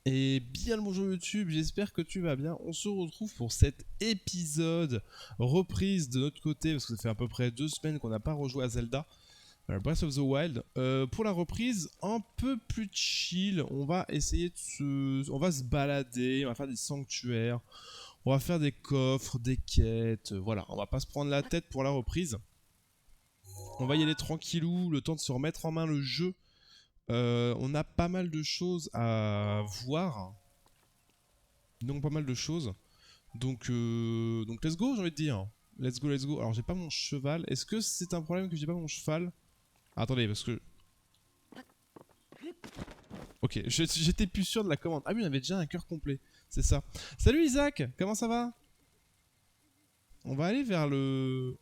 Et bien le bonjour YouTube, j'espère que tu vas bien. On se retrouve pour cet épisode reprise de notre côté, parce que ça fait à peu près 2 semaines qu'on n'a pas rejoué à Zelda Breath of the Wild. Pour la reprise, un peu plus chill, on va essayer de on va se balader, on va faire des sanctuaires, on va faire des coffres, des quêtes, voilà. On va pas se prendre la tête pour la reprise. On va y aller tranquillou, le temps de se remettre en main le jeu. On a pas mal de choses à voir. Donc pas mal de choses. Donc let's go, j'ai envie de dire. Let's go, let's go. Alors j'ai pas mon cheval. Est-ce que c'est un problème que j'ai pas mon cheval? Ah, attendez, parce que... Ok, j'étais plus sûr de la commande. Ah oui, on avait déjà un cœur complet. C'est ça. Salut Isaac, comment ça va? On va aller vers le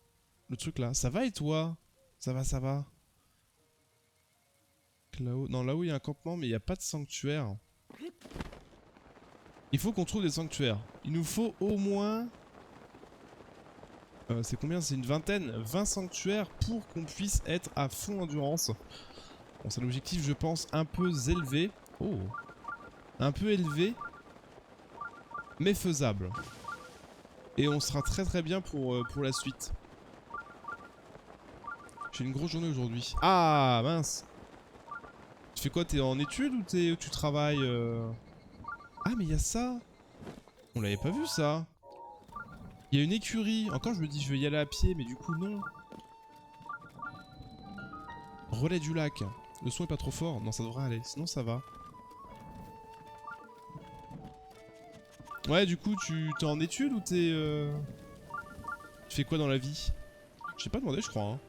truc là. Ça va et toi? Ça va, ça va. Là-haut... Non, là-haut il y a un campement, mais il n'y a pas de sanctuaire. Il faut qu'on trouve des sanctuaires. Il nous faut au moins... c'est combien? C'est une vingtaine, 20 sanctuaires pour qu'on puisse être à fond endurance. Bon, c'est un objectif, je pense, un peu élevé. Oh, un peu élevé, mais faisable. Et on sera très très bien pour la suite. J'ai une grosse journée aujourd'hui. Ah, mince. Tu fais quoi? T'es en études ou tu travailles Ah, mais il y a ça. On l'avait pas vu, ça. Il y a une écurie. Encore, je me dis, je vais y aller à pied, mais du coup, non. Relais du lac. Le son est pas trop fort? Non, ça devrait aller. Sinon, ça va. Ouais, du coup, t'es en études ou tu fais quoi dans la vie? Je t'ai pas demandé, je crois. Hein.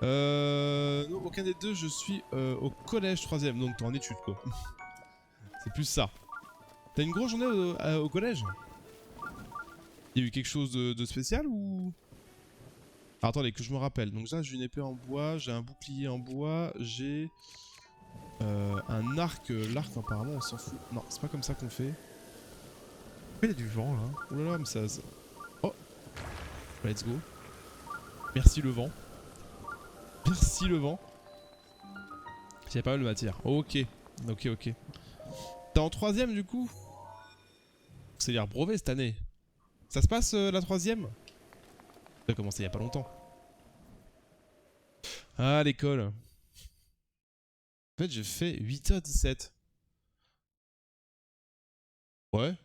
Non, aucun des deux, je suis au collège 3ème, donc t'es en études, quoi. C'est plus ça. T'as une grosse journée au collège? Il y a eu quelque chose de spécial ou... Ah, attendez, que je me rappelle. Donc là, j'ai une épée en bois, j'ai un bouclier en bois, j'ai un arc. L'arc, apparemment, on s'en fout. Non, c'est pas comme ça qu'on fait. Il y a du vent, là. Oh là là, mais ça... Oh, let's go. Merci le vent. Merci le vent. J'avais pas mal de matière. Ok. Ok, ok. T'es en 3ème du coup? C'est l'air brevet cette année. Ça se passe la 3ème? Ça a commencé il y a pas longtemps. Ah, l'école. En fait, j'ai fait 8h17. Ouais.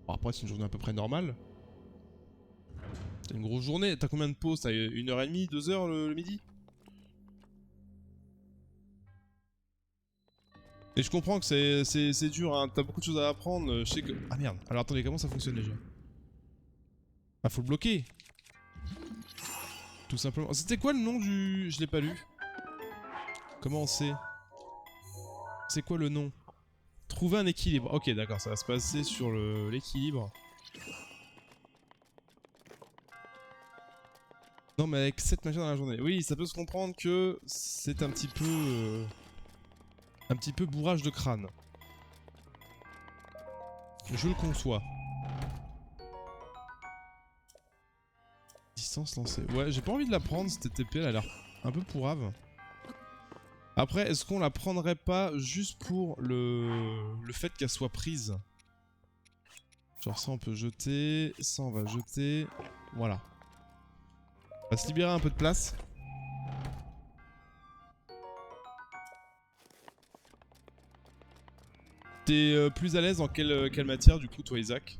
Bon, après, c'est une journée à peu près normale. T'as une grosse journée. T'as combien de pauses? T'as 1h30, 2h le midi? Et je comprends que c'est dur, hein. T'as beaucoup de choses à apprendre. Je sais que... Ah merde. Alors attendez, comment ça fonctionne déjà? Ah, faut le bloquer. Tout simplement. C'était quoi le nom du... Je l'ai pas lu. Comment on sait? C'est quoi le nom? Trouver un équilibre. Ok, d'accord, ça va se passer sur l'équilibre. Non, mais avec 7 machines dans la journée. Oui, ça peut se comprendre que c'est un petit peu... un petit peu bourrage de crâne. Je le conçois. Distance lancée. Ouais, j'ai pas envie de la prendre, cette TP, elle a l'air un peu pourrave. Après, est-ce qu'on la prendrait pas juste pour le fait qu'elle soit prise? Genre ça on peut jeter, ça on va jeter. Voilà. On va se libérer un peu de place. T'es plus à l'aise dans quelle matière du coup toi Isaac?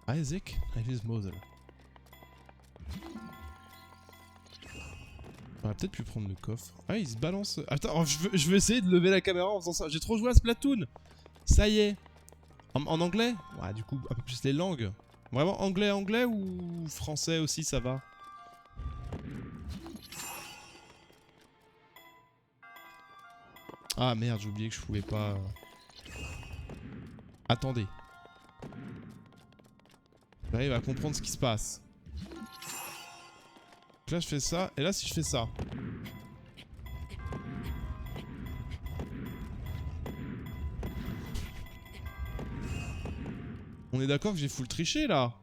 Isaac? His mother. On aurait peut-être pu prendre le coffre. Ah, il se balance. Attends, oh, je veux essayer de lever la caméra en faisant ça. J'ai trop joué à Splatoon. Ça y est. En anglais? Ouais, du coup, un peu plus les langues. Vraiment anglais ou français aussi, ça va? Ah merde, j'ai oublié que je pouvais pas... Attendez. J'arrive à comprendre ce qui se passe. Donc là, je fais ça. Et là, si je fais ça... On est d'accord que j'ai full triché, là?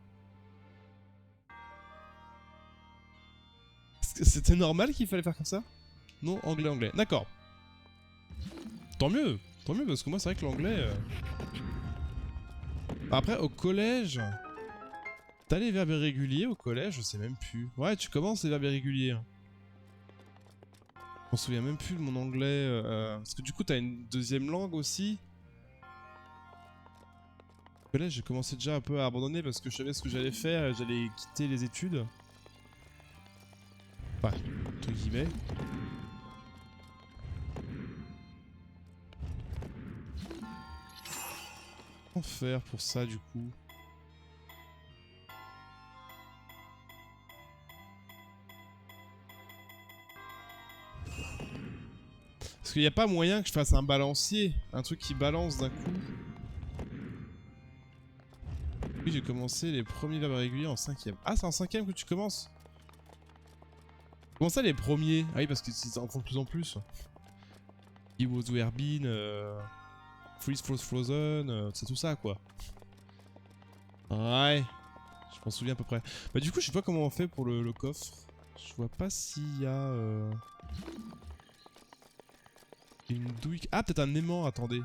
C'était normal qu'il fallait faire comme ça? Non, anglais, anglais. D'accord. Tant mieux, parce que moi c'est vrai que l'anglais... Après, au collège... T'as les verbes irréguliers au collège, je sais même plus. Ouais, tu commences les verbes irréguliers. Je m'en souviens même plus de mon anglais. Parce que du coup, t'as une deuxième langue aussi. Au collège, j'ai commencé déjà un peu à abandonner parce que je savais ce que j'allais faire et j'allais quitter les études. Enfin, entre guillemets. Comment faire pour ça du coup? Parce qu'il n'y a pas moyen que je fasse un balancier, un truc qui balance d'un coup. Oui, j'ai commencé les premiers verbes réguliers en 5ème. Ah, c'est en 5ème que tu commences? Comment ça les premiers? Ah oui, parce que ça en font de plus en plus. He was were been, freeze froze frozen, c'est tout ça quoi. Ouais, je m'en souviens à peu près. Bah du coup, je sais pas comment on fait pour le coffre. Je vois pas s'il y a... une douille... Ah, peut-être un aimant, attendez.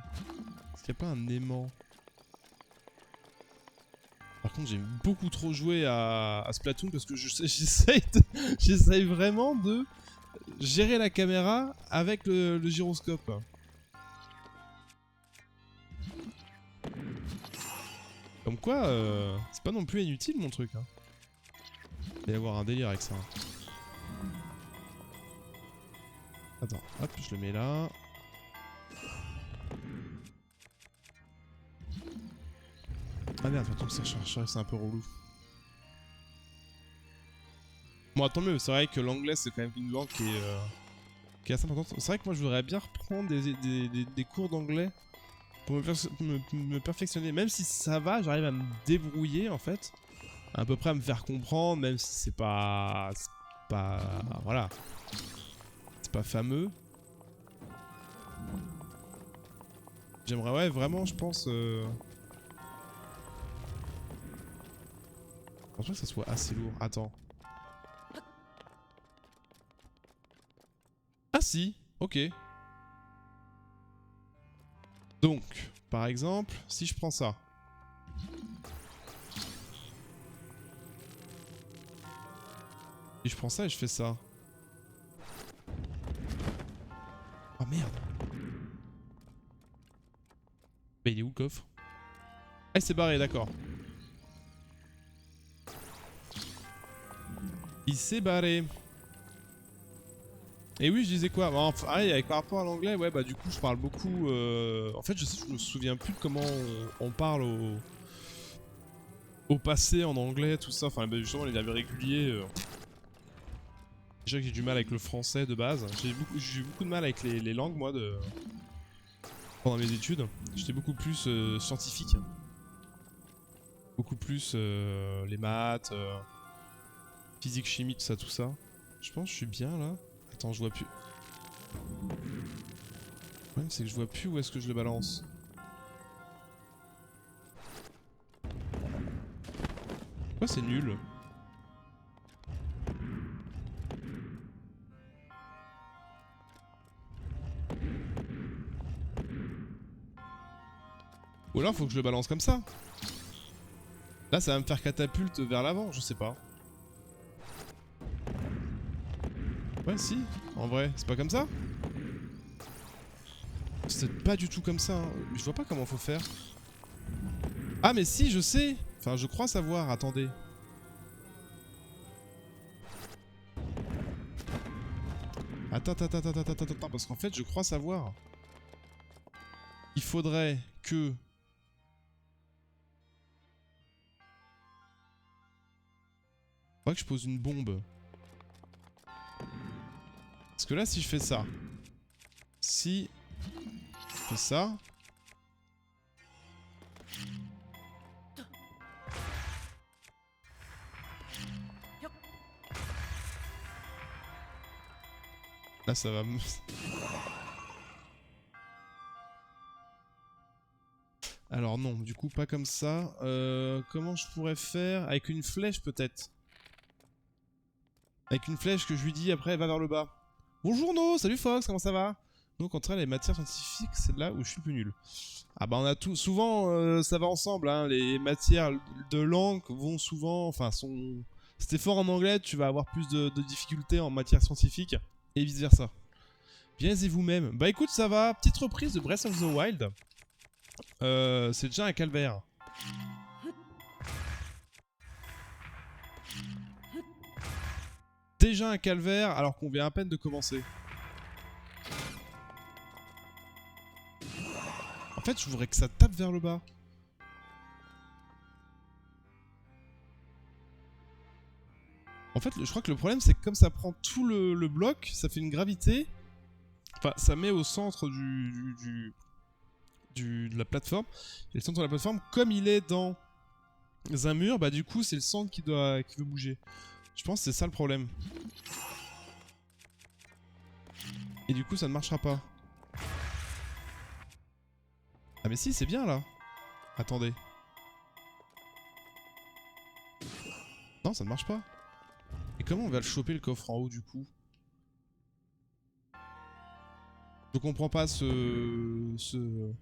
Est-ce qu'il n'y a pas un aimant? Par contre, j'ai beaucoup trop joué à Splatoon parce que j'essaye vraiment de gérer la caméra avec le gyroscope. Comme quoi, c'est pas non plus inutile mon truc. Hein. Il va y avoir un délire avec ça. Attends, hop, je le mets là. Ah merde, attends, ça charge, c'est un peu relou. Bon, tant mieux, c'est vrai que l'anglais c'est quand même une langue qui est assez importante. C'est vrai que moi je voudrais bien reprendre des cours d'anglais pour me perfectionner. Même si ça va, j'arrive à me débrouiller en fait. À peu près à me faire comprendre, même si c'est pas... Voilà. C'est pas fameux. J'aimerais, ouais, vraiment, je pense... Je pense pas que ça soit assez lourd. Attends. Ah si, ok. Donc, par exemple, si je prends ça. Si je prends ça et je fais ça. Oh merde. Mais il est où le coffre? Ah, il s'est barré, d'accord. Il s'est barré. Et oui, je disais quoi? Bah, enfin, avec par rapport à l'anglais, ouais, bah du coup, je parle beaucoup... En fait, je me souviens plus de comment on parle au passé en anglais, tout ça. Enfin, bah, justement, les verbes réguliers... Déjà que j'ai du mal avec le français de base. J'ai eu beaucoup de mal avec les langues, moi, pendant mes études. J'étais beaucoup plus scientifique. Beaucoup plus les maths, physique, chimie, tout ça. Je pense que je suis bien là. Attends, je vois plus. Le problème c'est que je vois plus où est-ce que je le balance. Pourquoi c'est nul? Ou alors faut que je le balance comme ça. Là ça va me faire catapulte vers l'avant, je sais pas. Ouais si, en vrai, c'est pas comme ça? C'est pas du tout comme ça, hein. Je vois pas comment faut faire. Ah mais si, je sais. Enfin, je crois savoir, attendez. Attends, parce qu'en fait, je crois savoir. Il faudrait que... Faudrait que je pose une bombe. Parce que là, si je fais ça... Si... Je fais ça... Là, ça va me... Alors non, du coup, pas comme ça. Comment je pourrais faire? Avec une flèche, peut-être. Avec une flèche que je lui dis, après, elle va vers le bas. Bonjour No, salut Fox, comment ça va? Donc entre les matières scientifiques, c'est là où je suis le plus nul. Ah bah on a tout, souvent ça va ensemble, hein. Les matières de langue vont souvent, enfin sont... Si t'es fort en anglais, tu vas avoir plus de difficultés en matière scientifique, et vice versa. Bien et vous-même. Bah écoute, ça va, petite reprise de Breath of the Wild. C'est déjà un calvaire. Déjà un calvaire alors qu'on vient à peine de commencer. En fait, je voudrais que ça tape vers le bas. En fait, je crois que le problème, c'est que comme ça prend tout le bloc, ça fait une gravité. Enfin, ça met au centre de la plateforme. Et le centre de la plateforme, comme il est dans un mur, bah du coup, c'est le centre qui veut bouger. Je pense que c'est ça le problème. Et du coup, ça ne marchera pas. Ah mais si, c'est bien là. Attendez. Non, ça ne marche pas. Et comment on va le choper le coffre en haut du coup? Je comprends pas ce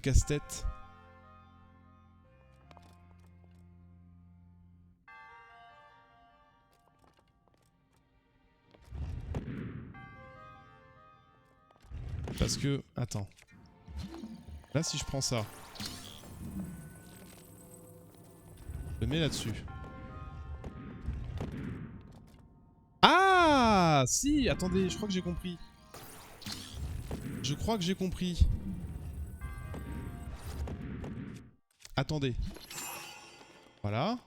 casse-tête. Parce que... Attends. Là, si je prends ça... Je le mets là-dessus. Ah si, attendez, je crois que j'ai compris. Je crois que j'ai compris. Attendez. Voilà.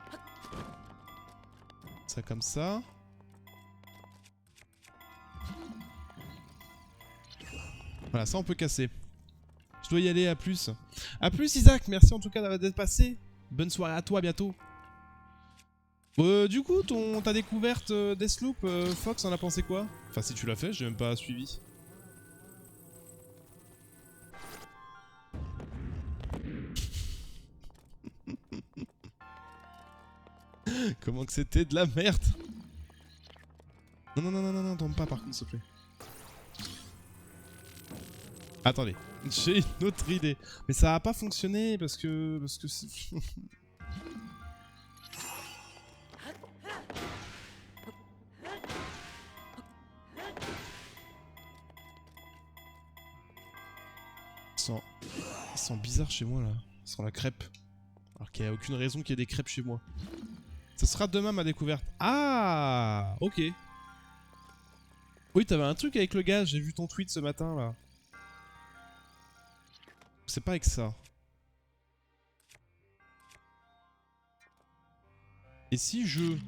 Ça comme ça. Voilà, ça on peut casser. Je dois y aller, à plus. À plus Isaac, merci en tout cas d'être passé. Bonne soirée à toi, à bientôt. Du coup, ta découverte Deathloop, Fox, en a pensé quoi? Enfin, si tu l'as fait, j'ai même pas suivi. Comment que c'était de la merde? Non, non, non, non, non, non, tombe pas par contre, s'il te plaît. Attendez, j'ai une autre idée. Mais ça a pas fonctionné parce que c'est... Ils sont bizarres chez moi là. Ils sont la crêpe. Alors qu'il n'y a aucune raison qu'il y ait des crêpes chez moi. Ce sera demain ma découverte. Ah, ok. Oui, t'avais un truc avec le gaz, j'ai vu ton tweet ce matin là. C'est pas avec ça. Et si je...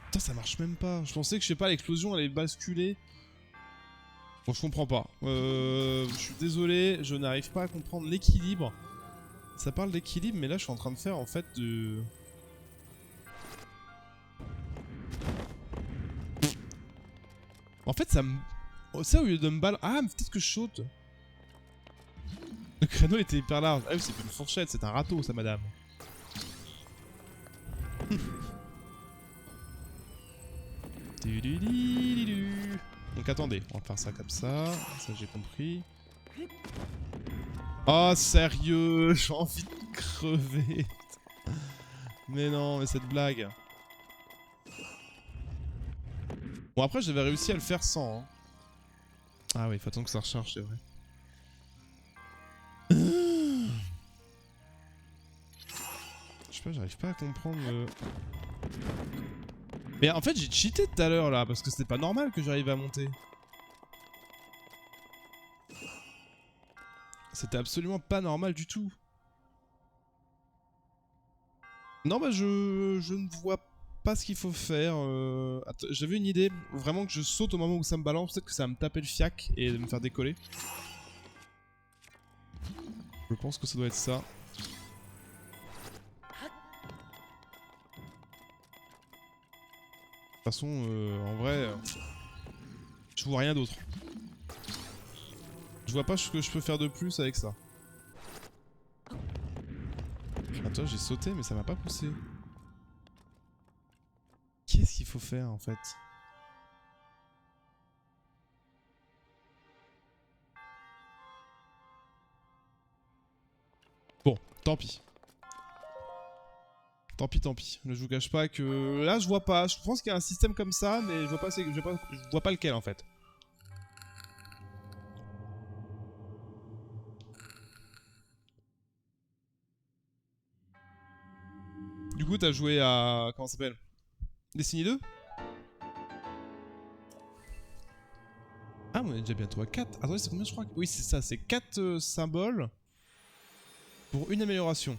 Putain, ça marche même pas. Je pensais que, je sais pas, l'explosion allait basculer. Bon, je comprends pas. Je suis désolé, je n'arrive pas à comprendre l'équilibre. Ça parle d'équilibre, mais là, je suis en train de faire, en fait, de... En fait, ça me... Ça, au lieu de me balancer... Ah, mais peut-être que je saute. Le créneau était hyper large. Ah oui, c'est pas une fourchette, c'est un râteau, ça, madame. Donc attendez, on va faire ça comme ça. Ça, j'ai compris. Oh, sérieux, j'ai envie de crever. Mais non, mais cette blague. Bon, après, j'avais réussi à le faire sans. Hein. Ah oui, il faut attendre que ça recharge, c'est vrai. Je sais pas, j'arrive pas à comprendre le... Mais en fait, j'ai cheaté tout à l'heure là, parce que c'était pas normal que j'arrive à monter. C'était absolument pas normal du tout. Non, bah je ne vois pas ce qu'il faut faire. J'avais une idée, vraiment que je saute au moment où ça me balance, peut-être que ça va me taper le fiac et me faire décoller. Je pense que ça doit être ça. De toute façon, en vrai, je vois rien d'autre. Je vois pas ce que je peux faire de plus avec ça. Attends, j'ai sauté mais ça m'a pas poussé. Qu'est-ce qu'il faut faire en fait? Tant pis. Tant pis, tant pis. Je vous cache pas que... Là, je vois pas. Je pense qu'il y a un système comme ça, mais je vois pas, je vois pas lequel, en fait. Du coup, t'as joué à... Comment ça s'appelle? Destiny 2? Ah, on est déjà bientôt à 4. Attendez, c'est combien je crois? Oui, c'est ça, c'est 4 symboles pour une amélioration.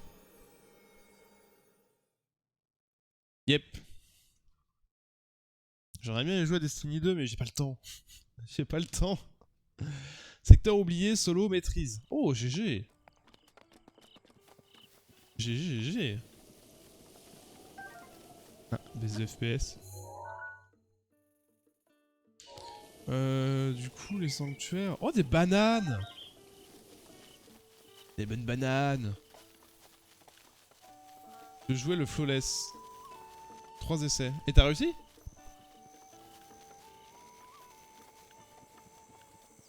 Yep. J'aimerais bien jouer à Destiny 2, mais j'ai pas le temps. J'ai pas le temps. Secteur oublié, solo, maîtrise. Oh, GG. GG, GG. Ah, des FPS. Du coup, les sanctuaires... Oh, des bananes! Des bonnes bananes! Je jouais le flawless. 3 essais. Et t'as réussi?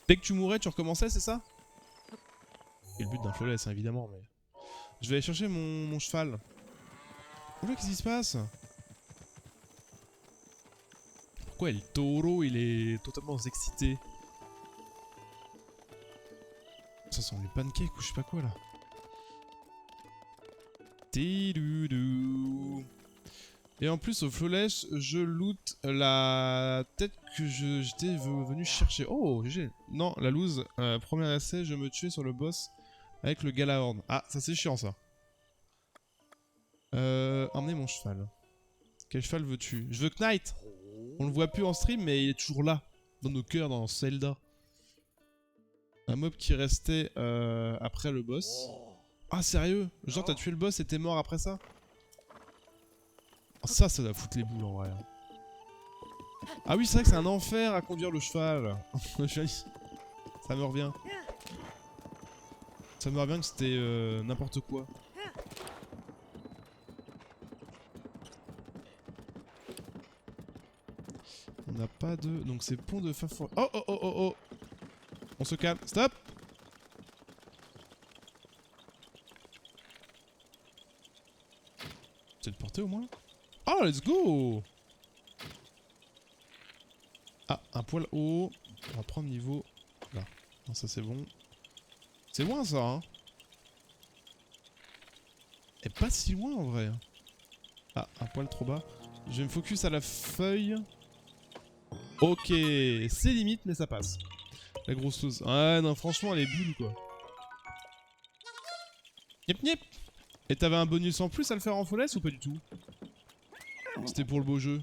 Dès que tu mourais, tu recommençais, c'est ça? C'est le but d'un flawless, hein, évidemment, mais... Je vais aller chercher mon cheval. Oula, qu'est-ce qui se passe? Pourquoi le taureau, il est totalement excité? Ça sent les pancakes ou je sais pas quoi, là. Tidoudou. Et en plus, au flawless, je loot la tête que j'étais venu chercher. Oh, GG. Non, la loose. Premier essai, je me tuais sur le boss avec le Galahorn. Ah, ça c'est chiant, ça. Emmener mon cheval. Quel cheval veux-tu? Je veux Knight. On le voit plus en stream, mais il est toujours là. Dans nos cœurs, dans Zelda. Un mob qui restait après le boss. Ah, sérieux? Genre, t'as tué le boss et t'es mort après ça? Oh, ça doit foutre les boules en vrai. Ah oui, c'est vrai que c'est un enfer à conduire le cheval. Ça me revient. Ça me revient que c'était n'importe quoi. On n'a pas de... Donc c'est pont de Fafor... Oh oh oh oh oh. On se calme. Stop. C'est de portée au moins? Oh, let's go. Ah, un poil haut. On va prendre niveau... Là. Non, ça c'est bon. C'est loin ça, hein. Et pas si loin en vrai. Ah, un poil trop bas. Je vais me focus à la feuille. Ok, c'est limite mais ça passe. La grosse chose. Ouais, non, franchement, elle est bulle quoi. Yep, yep. Et t'avais un bonus en plus à le faire en flawless ou pas du tout? C'était pour le beau jeu.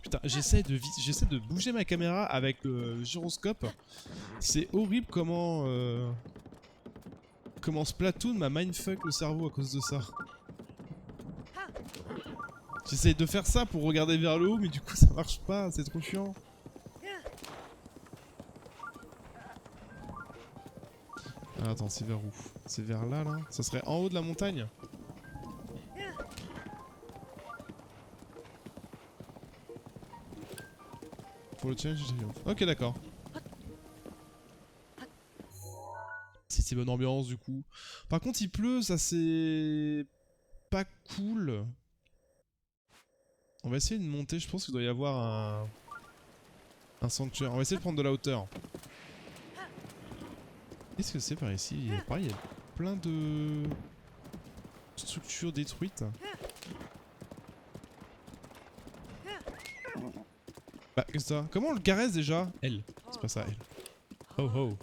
Putain, j'essaie de bouger ma caméra avec le gyroscope. C'est horrible comment Splatoon m'a mindfuck le cerveau à cause de ça. J'essaie de faire ça pour regarder vers le haut, mais du coup ça marche pas, c'est trop chiant. Ah, attends, c'est vers où? C'est vers là, là? Ça serait en haut de la montagne? Pour le challenge, ok, d'accord. Si c'est bonne ambiance, du coup. Par contre, il pleut, ça c'est... pas cool. On va essayer de monter, je pense qu'il doit y avoir un sanctuaire. On va essayer de prendre de la hauteur. Qu'est-ce que c'est par ici? Pareil, il y a plein de structures détruites. Bah, qu'est-ce que ça? Comment on le caresse déjà? Elle. C'est pas ça, elle. Oh oh.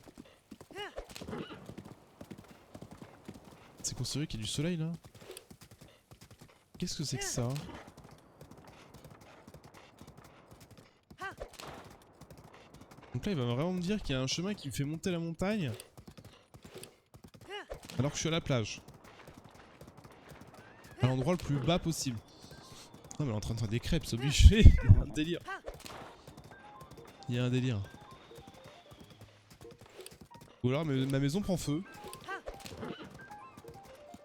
C'est construit qu'il y a du soleil là? Qu'est-ce que c'est que ça? Donc là, il va vraiment me dire qu'il y a un chemin qui me fait monter la montagne. Alors que je suis à la plage. À l'endroit le plus bas possible. Non mais elle est en train de faire des crêpes, c'est obligé. Il y a un délire. Il y a un délire. Ou alors ma maison prend feu.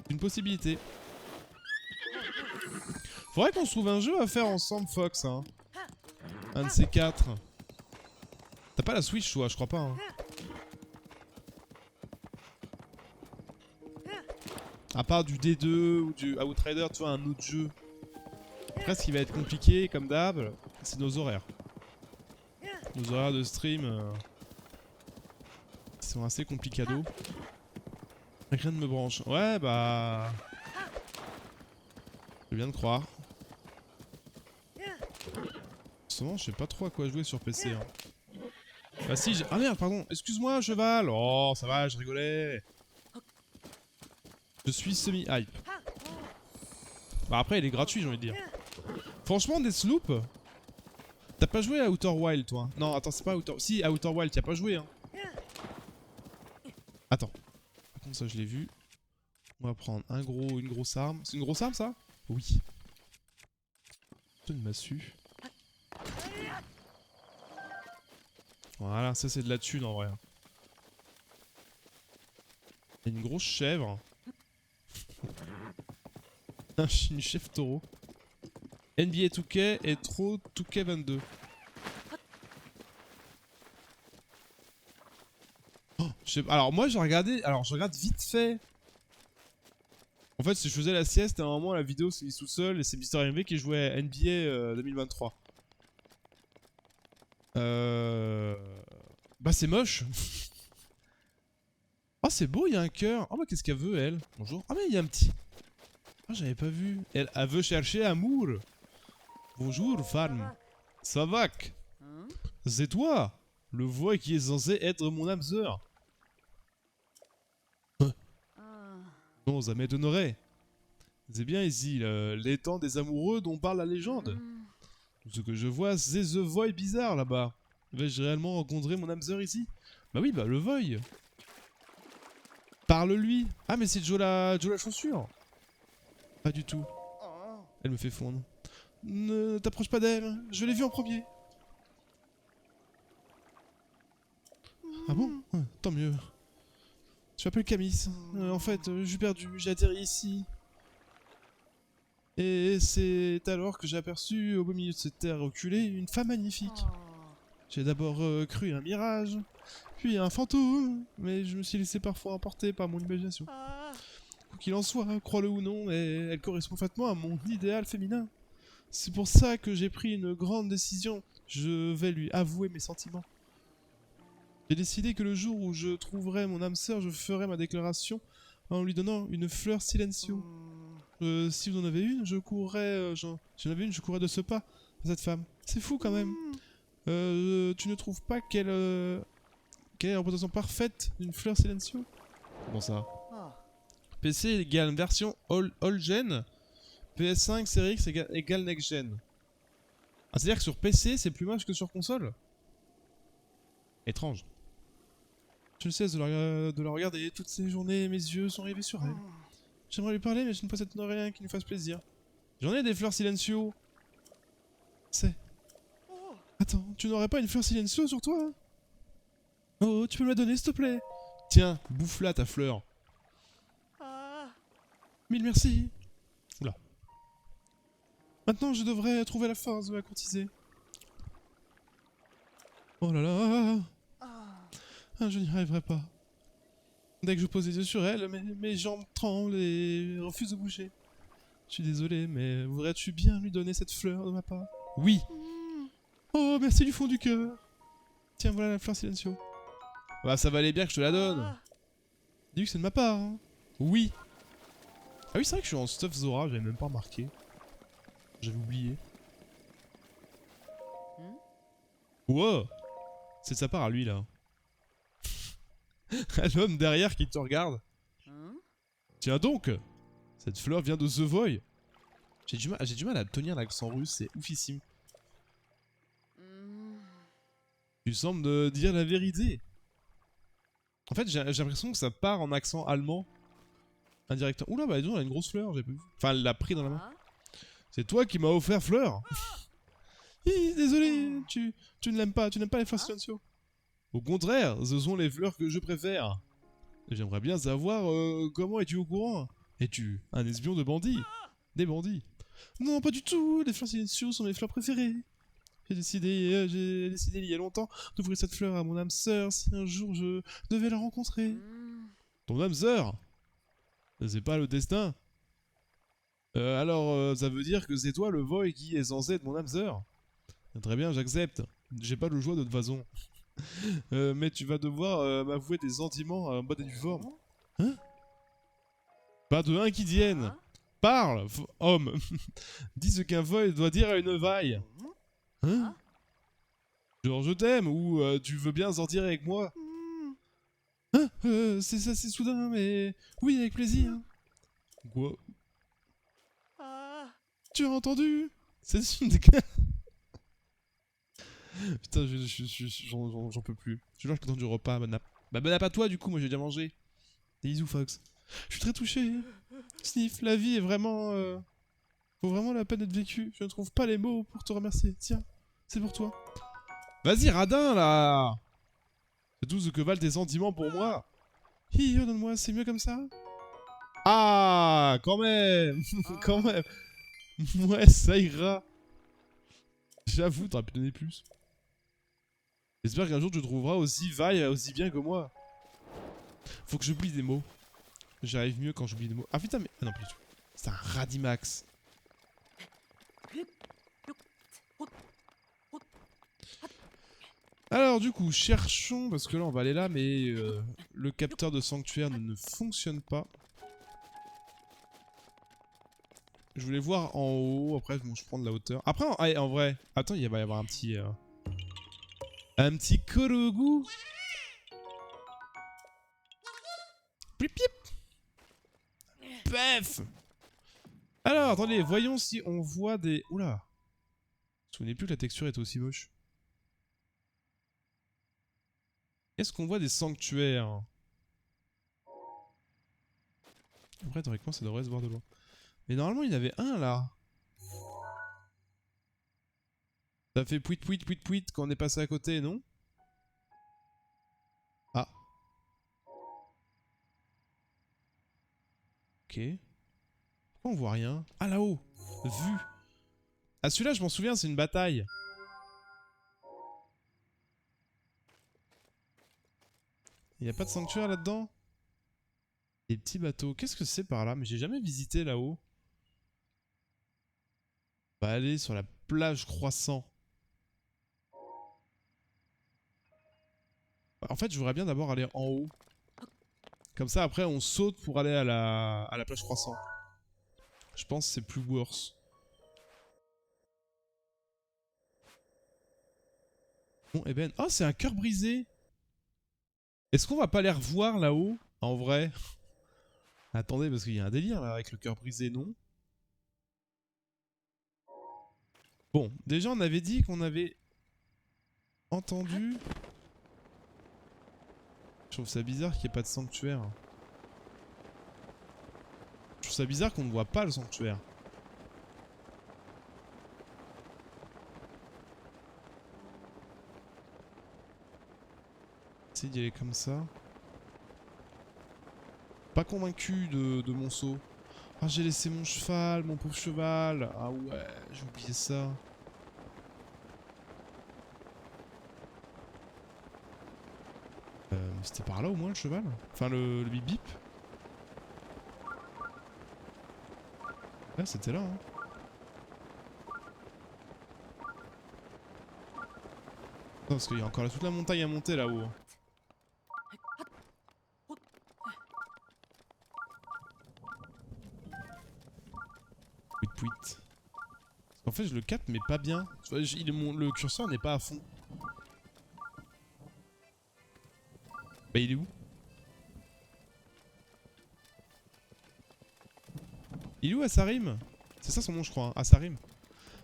Une possibilité. Faudrait qu'on se trouve un jeu à faire ensemble, Fox. Hein. Un de ces quatre. T'as pas la Switch, toi, je crois pas. Hein. À part du D2 ou du Outrider, tu vois, un autre jeu. Après, ce qui va être compliqué, comme d'hab, c'est nos horaires. Nos horaires de stream qui sont assez complicados. Rien ne me branche. Ouais, bah... Je viens de croire. Souvent, je sais pas trop à quoi jouer sur PC. Hein. Ah si, ah merde, pardon. Excuse-moi, cheval. Oh, ça va, je rigolais. Je suis semi-hype. Bah après, il est gratuit, j'ai envie de dire. Franchement, Deathloop... T'as pas joué à Outer Wild, toi? Non, attends, c'est pas Outer... Si, à Outer Wild, t'y as pas joué, hein. Attends. Par contre, ça, je l'ai vu. On va prendre une grosse arme. C'est une grosse arme, ça? Oui. Une massue. Voilà, ça, c'est de la thune, en vrai. Et une grosse chèvre. Une chèvre taureau. NBA 2K et trop 2K22. Oh, alors moi j'ai regardé, je regarde vite fait. En fait si je faisais la sieste, à un moment la vidéo s'est mise tout seul et c'est MrMV qui jouait à NBA 2023. Bah c'est moche. Oh c'est beau, il y a un cœur. Oh bah qu'est-ce qu'elle veut elle? Bonjour. Ah mais il y a un petit... Ah j'avais pas vu. Elle veut chercher amour. Bonjour femme. Ça va? C'est toi, le voix qui est censé être mon âme sœur. Non, ça m'étonnerait. C'est bien ici, l'étang des amoureux dont parle la légende. Tout ce que je vois, c'est The Void bizarre là-bas. Vais-je réellement rencontrer mon âme sœur ici? Bah oui, bah le Void. Parle-lui. Ah mais c'est Joe la chaussure. Pas du tout. Elle me fait fondre. Ne t'approche pas d'elle, je l'ai vue en premier. Ah bon? Tant mieux. Je m'appelle Camis. En fait, j'ai perdu, j'ai atterri ici. Et c'est alors que j'ai aperçu, au beau milieu de cette terre reculée, une femme magnifique. J'ai d'abord cru un mirage, puis un fantôme, mais je me suis laissé parfois emporter par mon imagination. Quoi qu'il en soit, crois-le ou non, elle correspond parfaitement à mon idéal féminin. C'est pour ça que j'ai pris une grande décision. Je vais lui avouer mes sentiments. J'ai décidé que le jour où je trouverai mon âme sœur, je ferai ma déclaration en lui donnant une fleur silencio. Si vous en avez une, je courrais. J'en avais une, je courrais de ce pas à cette femme. C'est fou quand même. Tu ne trouves pas qu'elle est la représentation parfaite d'une fleur silencio? Comment ça? PC égale version all gen. PS5 Series X égale next gen. Ah, c'est-à-dire que sur PC, c'est plus moche que sur console? Étrange. Je ne cesse de la regarder. Toutes ces journées, mes yeux sont rivés sur elle. J'aimerais lui parler, mais je ne possède rien qui nous fasse plaisir. J'en ai des fleurs silencio. C'est... Attends, tu n'aurais pas une fleur silencio sur toi hein? Oh, tu peux me la donner, s'il te plaît? Tiens, bouffe-la ta fleur. Mille merci. Oula. Maintenant, je devrais trouver la force de la courtiser. Oh là là. Ah, je n'y arriverai pas. Dès que je pose les yeux sur elle, mes jambes tremblent et refusent de bouger. Je suis désolé, mais voudrais-tu bien lui donner cette fleur de ma part? Oui. Oh, merci du fond du cœur. Tiens, voilà la fleur silencio. Bah, ça valait bien que je te la donne. Dis que c'est de ma part, hein. Oui. Ah oui, c'est vrai que je suis en stuff Zora, j'avais même pas remarqué. J'avais oublié. Wow. C'est de sa part à lui, là. L'homme derrière qui te regarde. Tiens donc. Cette fleur vient de The Void. J'ai du mal à tenir l'accent russe, c'est oufissime. Tu sembles de dire la vérité. En fait, j'ai l'impression que ça part en accent allemand. Indirectement. Oula, bah disons, elle a une grosse fleur, j'ai pas vu. Enfin, elle l'a pris dans la main. C'est toi qui m'as offert fleur. Désolé, tu ne l'aimes pas, tu n'aimes pas les fleurs silencio. Au contraire, ce sont les fleurs que je préfère. J'aimerais bien savoir comment es-tu au courant? Es-tu un espion de bandits? Des bandits? Non, pas du tout, les fleurs silencio sont mes fleurs préférées. J'ai décidé il y a longtemps d'offrir cette fleur à mon âme sœur si un jour je devais la rencontrer. Ton âme sœur? C'est pas le destin. Alors, ça veut dire que c'est toi le Void qui est censé être mon âme sœur. Très bien, j'accepte. J'ai pas le choix de toute façon. Mais tu vas devoir m'avouer des sentiments en bonne et due forme. Hein? Pas de un qui tienne. Parle, homme. Dis ce qu'un Void doit dire à une vaille. Hein? Genre je t'aime ou tu veux bien sortir avec moi? Hein? C'est ça, c'est soudain, mais... Oui, avec plaisir. Quoi? Tu as entendu? C'est une... Putain, j'en peux plus. Je suis là, je suis du repas, Manap. Bah, Manap à toi, du coup, moi j'ai déjà mangé. Des Izu Fox. Je suis très touché. Sniff, la vie est vraiment... Vaut vraiment la peine d'être vécue. Je ne trouve pas les mots pour te remercier. Tiens, c'est pour toi. Vas-y, radin, là! C'est tout ce que valent tes sentiments pour moi. Hi, donne-moi, c'est mieux comme ça? Ah, quand même! Quand même! Ouais, ça ira. J'avoue, t'aurais pu donner plus. J'espère qu'un jour tu trouveras aussi vaille aussi bien que moi. Faut que j'oublie des mots. J'arrive mieux quand j'oublie des mots. Ah putain, mais... Ah non, plus du tout. C'est un Radimax. Alors du coup, cherchons, parce que là on va aller là, mais le capteur de sanctuaire ne fonctionne pas. Je voulais voir en haut, après bon, je prends de la hauteur. Après, en vrai, attends, il va y avoir un petit... un petit Korogu. Pip pip. Pef. Alors, attendez, voyons si on voit des... Oula. Je me souvenais plus que la texture était aussi moche. Est-ce qu'on voit des sanctuaires? Après, théoriquement, ça devrait se voir de loin. Mais normalement, il y en avait un, là. Ça fait pouit pouit pouit pouit quand on est passé à côté, non? Ah. Ok. Pourquoi on voit rien? Ah, là-haut. Vu. Ah, celui-là, je m'en souviens, c'est une bataille. Il n'y a pas de sanctuaire là-dedans? Des petits bateaux. Qu'est-ce que c'est par là? Mais j'ai jamais visité là-haut. On va aller sur la plage croissant. En fait, je voudrais bien d'abord aller en haut. Comme ça, après, on saute pour aller à la plage croissant. Je pense que c'est plus worse. Bon, et ben... Oh, c'est un cœur brisé. Est-ce qu'on va pas les revoir là-haut? En vrai? Attendez, parce qu'il y a un délire là avec le cœur brisé, non? Bon, déjà on avait dit qu'on avait entendu... Je trouve ça bizarre qu'il n'y ait pas de sanctuaire. Je trouve ça bizarre qu'on ne voit pas le sanctuaire. Essayer d'y aller comme ça. Pas convaincu de mon saut. Ah, j'ai laissé mon cheval, mon pauvre cheval. Ah ouais, j'ai oublié ça. C'était par là au moins le cheval? Enfin le bip bip? Ouais, c'était là, hein. Non, parce qu'il y a encore toute la montagne à monter là-haut. Pouit pouit. En fait, je le capte, mais pas bien. Tu vois, le curseur n'est pas à fond. Bah, il est où? Il est où Asarim? C'est ça son nom, je crois, hein. Asarim.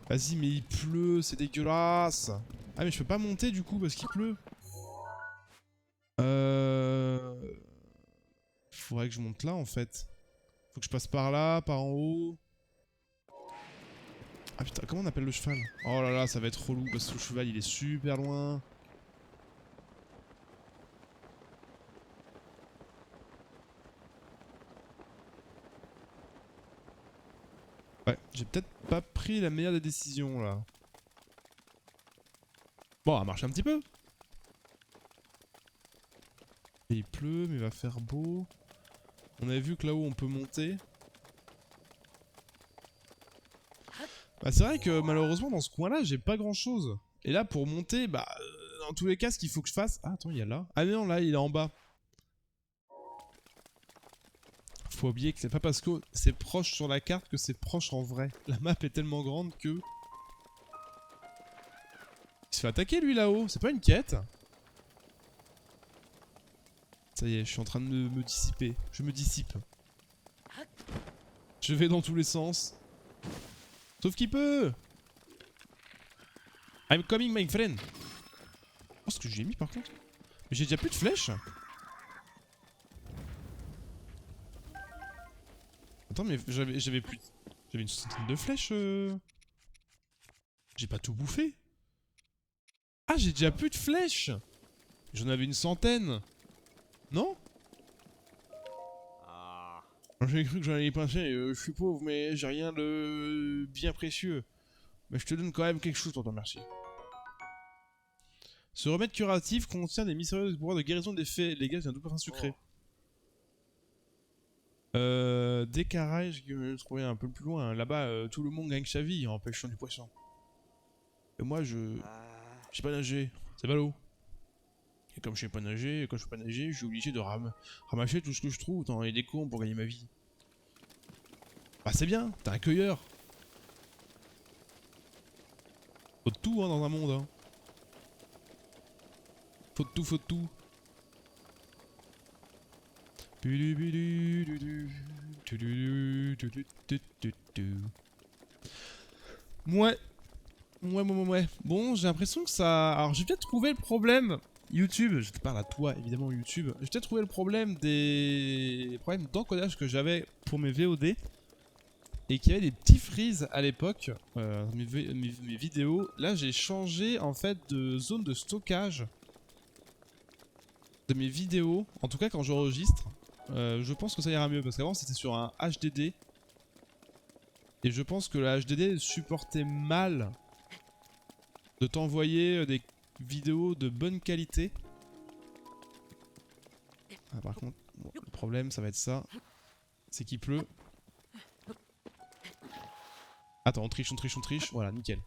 Vas-y, mais il pleut, c'est dégueulasse. Ah, mais je peux pas monter du coup parce qu'il pleut. Faudrait que je monte là en fait. Faut que je passe par là, par en haut. Ah putain, comment on appelle le cheval? Oh là là, ça va être relou parce que le cheval il est super loin. Ouais, j'ai peut-être pas pris la meilleure des décisions là. Bon, ça marche un petit peu. Et il pleut, mais il va faire beau. On avait vu que là-haut on peut monter. Bah c'est vrai que malheureusement dans ce coin-là j'ai pas grand-chose. Et là pour monter, bah dans tous les cas ce qu'il faut que je fasse... Ah attends, il y a là. Ah non, là il est en bas. Faut oublier que c'est pas parce que c'est proche sur la carte que c'est proche en vrai. La map est tellement grande que... Il se fait attaquer lui là-haut, c'est pas une quête? Ça y est, je suis en train de me dissiper. Je me dissipe. Je vais dans tous les sens. Sauf qu'il peut. I'm coming my friend. Oh, ce que j'ai mis par contre. Mais j'ai déjà plus de flèches. Attends, mais j'avais plus... J'avais une centaine de flèches. J'ai pas tout bouffé. Ah, j'ai déjà plus de flèches. J'en avais une centaine. Non? J'ai cru que j'en allais y penser. Je suis pauvre, mais j'ai rien de bien précieux. Mais je te donne quand même quelque chose pour t'en remercier. Ce remède curatif contient des mystérieux pouvoirs de guérison d'effets légal d'un double parfum sucré. Décaraille, je trouvais un peu plus loin. Là-bas, tout le monde gagne sa vie en pêchant du poisson. Et moi, je sais pas nager. C'est ballot. Et comme je sais pas nager, quand je peux pas nager, je suis obligé de ramasser tout ce que je trouve dans les décombres pour gagner ma vie. Bah c'est bien, t'es un cueilleur. Faut de tout hein, dans un monde. Hein. Faut de tout, faut de tout. Ouais. Bon, j'ai l'impression que ça... Alors j'ai peut-être trouvé le problème. YouTube, je te parle à toi évidemment YouTube. J'ai peut-être trouvé le problème des problèmes d'encodage que j'avais pour mes VOD. Et qu'il y avait des petits freeze à l'époque, mes vidéos. Là j'ai changé en fait de zone de stockage de mes vidéos. En tout cas quand j'enregistre, je pense que ça ira mieux. Parce qu'avant c'était sur un HDD. Et je pense que la HDD supportait mal de t'envoyer des vidéos de bonne qualité. Ah, par contre, bon, le problème ça va être ça. C'est qu'il pleut. Attends, on triche. Voilà, nickel.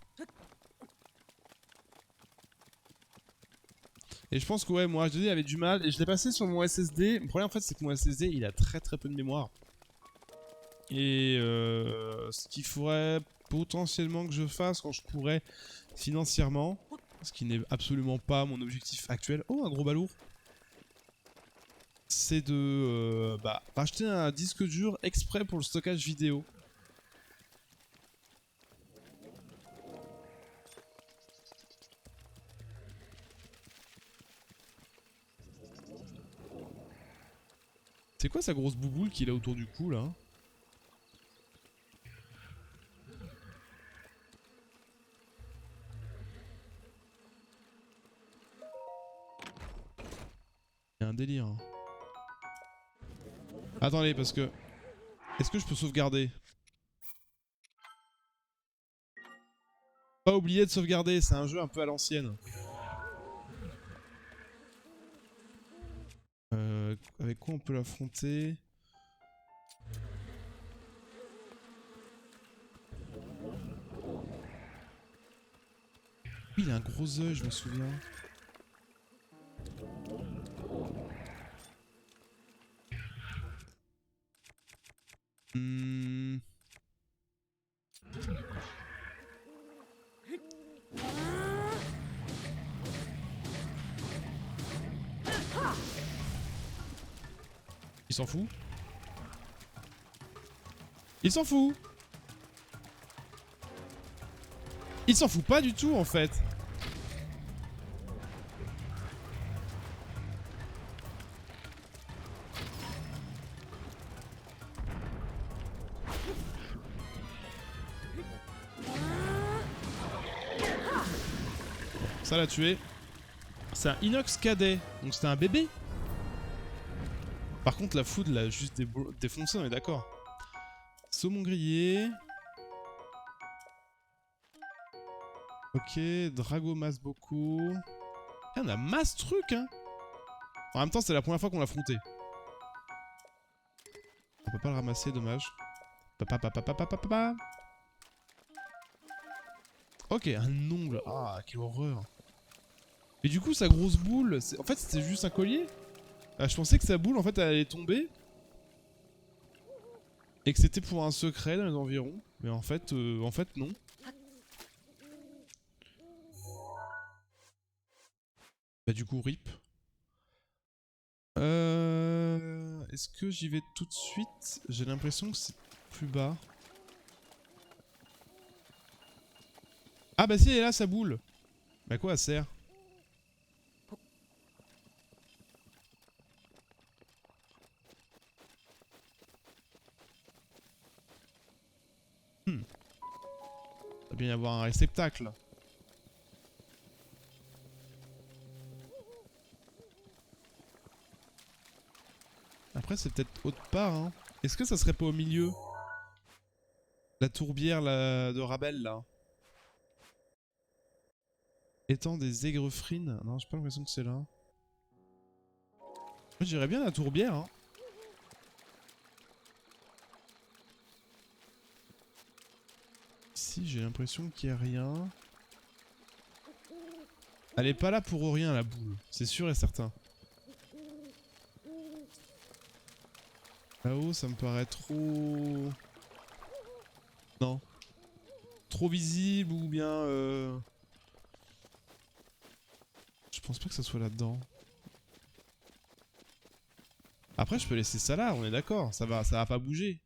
Et je pense que ouais, mon HDD avait du mal. Et je l'ai passé sur mon SSD. Le problème en fait, c'est que mon SSD, il a très peu de mémoire. Et ce qu'il faudrait potentiellement que je fasse quand je pourrais financièrement, ce qui n'est absolument pas mon objectif actuel. Oh, un gros balourd. C'est de racheter un disque dur exprès pour le stockage vidéo. C'est quoi sa grosse bouboule qu'il a autour du cou là? Il y a un délire. Hein. Attendez, parce que... Est-ce que je peux sauvegarder? Pas oublier de sauvegarder, c'est un jeu un peu à l'ancienne. Avec quoi on peut l'affronter? Oui, il a un gros œil, je me souviens. Il s'en fout. Il s'en fout. Il s'en fout pas du tout en fait. Ça l'a tué. C'est un inox cadet, donc c'était un bébé. Par contre la foudre l'a juste défoncé, on est d'accord. Saumon grillé. Ok, Drago masse beaucoup. Ah, on a masse truc hein. En même temps c'est la première fois qu'on l'a affronté. peut pas le ramasser, dommage. Papa, papa, papa, papa, papa. Ok, un ongle. Ah, quelle horreur. Mais du coup, sa grosse boule, en fait, c'était juste un collier. Ah, je pensais que sa boule, en fait, elle allait tomber. Et que c'était pour un secret dans les environs. Mais en fait non. Bah du coup, rip. Est-ce que j'y vais tout de suite? J'ai l'impression que c'est plus bas. Ah bah si, elle est là, sa boule. Bah quoi, elle sert? Hmm. Il va bien y avoir un réceptacle. Après, c'est peut-être autre part, hein. Est-ce que ça serait pas au milieu? La tourbière là, de Rabel, là. Étant des aigrefrines. Non, j'ai pas l'impression que c'est là. Moi, j'irais bien la tourbière, hein. Ici, j'ai l'impression qu'il y a rien. Elle est pas là pour rien, la boule. C'est sûr et certain. Là-haut, ça me paraît trop... Non. Trop visible ou bien... Je pense pas que ça soit là-dedans. Après, je peux laisser ça là, on est d'accord. Ça va pas bouger.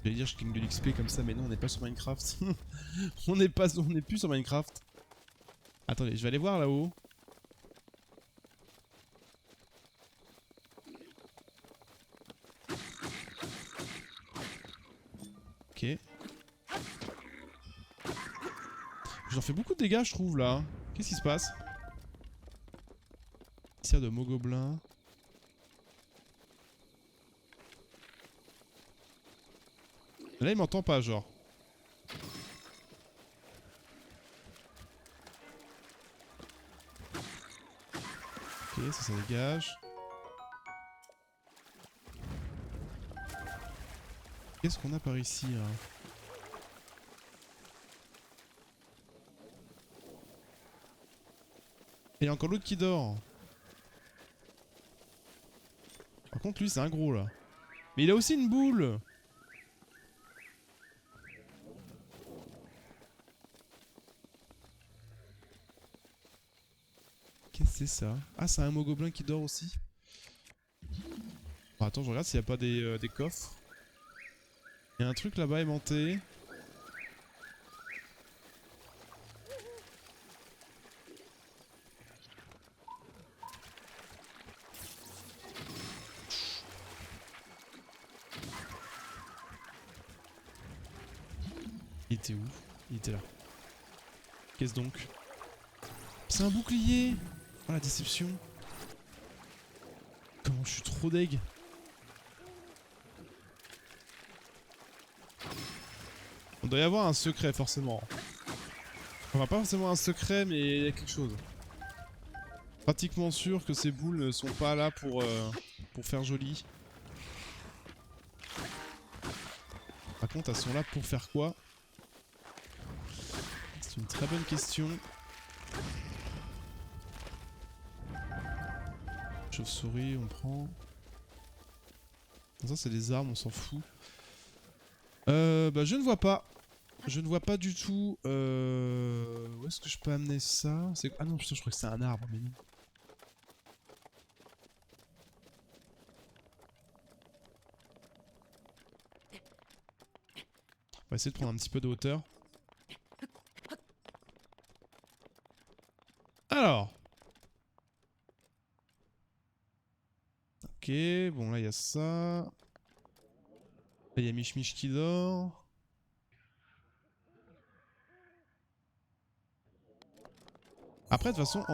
J'allais dire je gagne de l'XP comme ça, mais non, on n'est pas sur Minecraft. on n'est plus sur Minecraft. Attendez, je vais aller voir là-haut. Ok. J'en fais beaucoup de dégâts, je trouve, là. Qu'est-ce qui se passe? Cire de Mogoblin. Là, il m'entend pas, genre. Ok, ça dégage. Qu'est-ce qu'on a par ici, là? Et il y a encore l'autre qui dort. Par contre, lui, c'est un gros, là. Mais il a aussi une boule. Qu'est-ce que c'est ça? Ah, c'est un Mogoblin qui dort aussi. Bon, attends, je regarde s'il n'y a pas des coffres. Il y a un truc là-bas aimanté. Il était où? Il était là. Qu'est-ce donc? C'est un bouclier! Oh la déception! Comment je suis trop deg! On doit y avoir un secret forcément. Enfin pas forcément un secret mais il y a quelque chose. Pratiquement sûr que ces boules ne sont pas là pour faire joli. Par contre elles sont là pour faire quoi? C'est une très bonne question. Chauve-souris on prend. Ça c'est des armes, on s'en fout. Bah je ne vois pas. Je ne vois pas du tout. Où est-ce que je peux amener ça? Ah non putain je crois que c'est un arbre mais non. On va essayer de prendre un petit peu de hauteur. Alors. Ok, bon là il y a ça. Là il y a Mich Mich qui dort. Après de toute façon,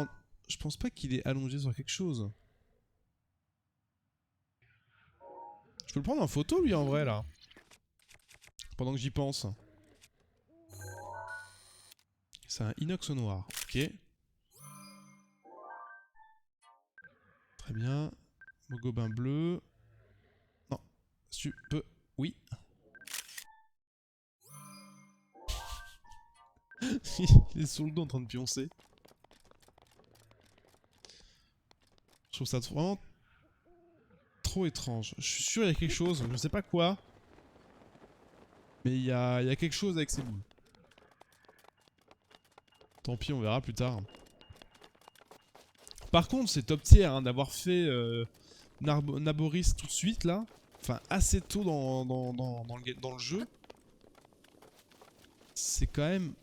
je pense pas qu'il est allongé sur quelque chose. Je peux le prendre en photo lui en vrai là. Pendant que j'y pense. C'est un inox au noir, ok. Très bien. Mon gobin bleu. Non. Tu peux. Oui. Il est sur le dos en train de pioncer. Je trouve ça vraiment trop étrange. Je suis sûr qu'il y a quelque chose, je sais pas quoi. Mais il y a quelque chose avec ces boules. Tant pis, on verra plus tard. Par contre, c'est top tier hein, d'avoir fait Naboris tout de suite là. Enfin, assez tôt dans le jeu. C'est quand même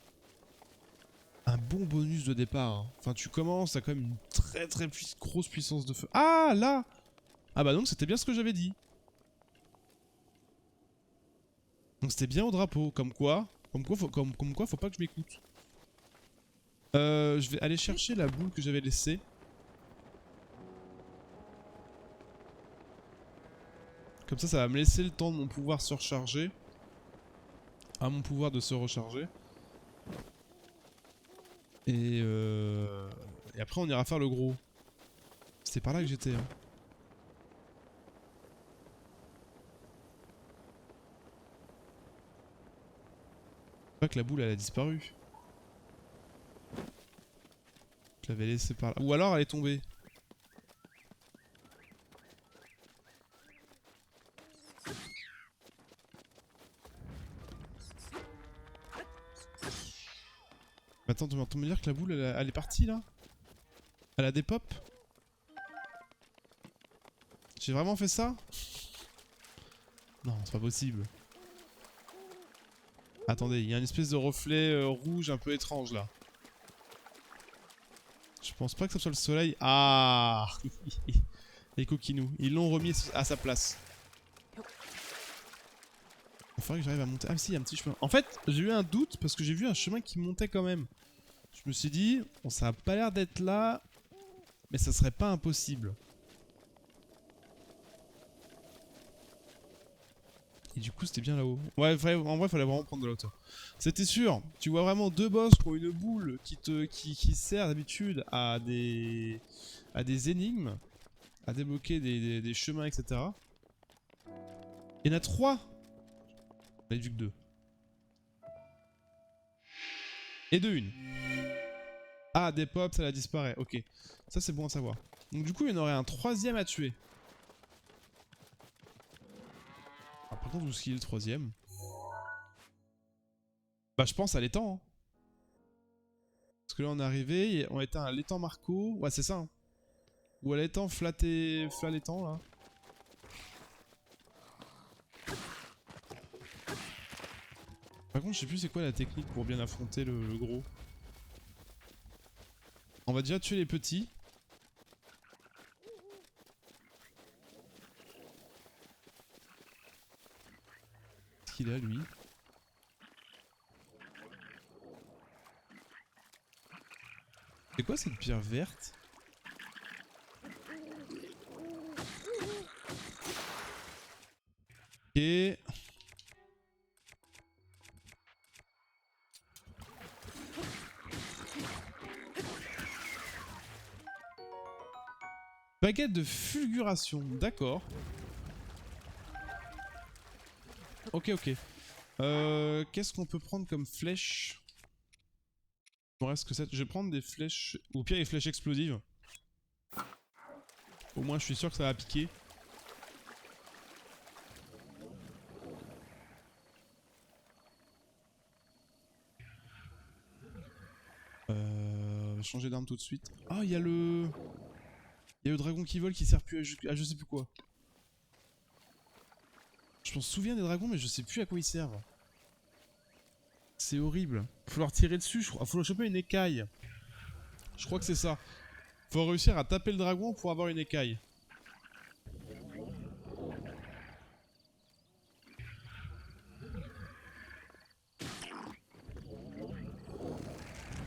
un bon bonus de départ. Hein. Enfin, tu commences à quand même une très grosse puissance de feu. Ah, là! Ah bah donc c'était bien ce que j'avais dit. Donc c'était bien au drapeau. Comme quoi faut pas que je m'écoute. Je vais aller chercher la boule que j'avais laissée. Comme ça va me laisser le temps de mon pouvoir se recharger. À mon pouvoir de se recharger. Et après on ira faire le gros. C'était par là que j'étais. Hein. Pas que la boule elle a disparu. Je l'avais laissée par là. Ou alors elle est tombée. Attends, tu m'entends me dire que la boule elle est partie là? Elle a des pop? J'ai vraiment fait ça? Non, c'est pas possible. Attendez, il y a une espèce de reflet rouge un peu étrange là. Je pense pas que ce soit le soleil. Ah. Les coquinous, ils l'ont remis à sa place. Il faudrait que j'arrive à monter. Ah si, il y a un petit chemin. En fait, j'ai eu un doute parce que j'ai vu un chemin qui montait quand même. Je me suis dit, bon, ça a pas l'air d'être là, mais ça serait pas impossible. Et du coup, c'était bien là-haut. Ouais, en vrai, fallait vraiment prendre de la hauteur. C'était sûr. Tu vois vraiment deux boss qui ont une boule qui sert d'habitude à des énigmes, à débloquer des chemins, etc. Il y en a 3. On a vu que 2. Et 2 une. Ah, des pops, ça la disparaît. Ok. Ça, c'est bon à savoir. Donc, du coup, il y en aurait un 3ème à tuer. Ah, par contre, où est-ce qu'il est le 3ème? Bah, je pense à l'étang. Hein. Parce que là, on est arrivé, on était à l'étang Marco. Ouais, c'est ça. Hein. Ou à l'étang l'étang là. Par contre, je sais plus c'est quoi la technique pour bien affronter le gros. On va déjà tuer les petits. Qu'est-ce qu'il a lui? C'est quoi cette pierre verte? Ok. Baguette de fulguration, d'accord. Ok. Qu'est-ce qu'on peut prendre comme flèche? Il me reste que 7. Je vais prendre des flèches. Au pire, les flèches explosives. Au moins, je suis sûr que ça va piquer. Changer d'arme tout de suite. Ah, il y a le... Il y a le dragon qui vole qui sert plus à je sais plus quoi. Je m'en souviens des dragons, mais je sais plus à quoi ils servent. C'est horrible. Faut leur tirer dessus, faut leur choper une écaille. Je crois que c'est ça. Faut réussir à taper le dragon pour avoir une écaille.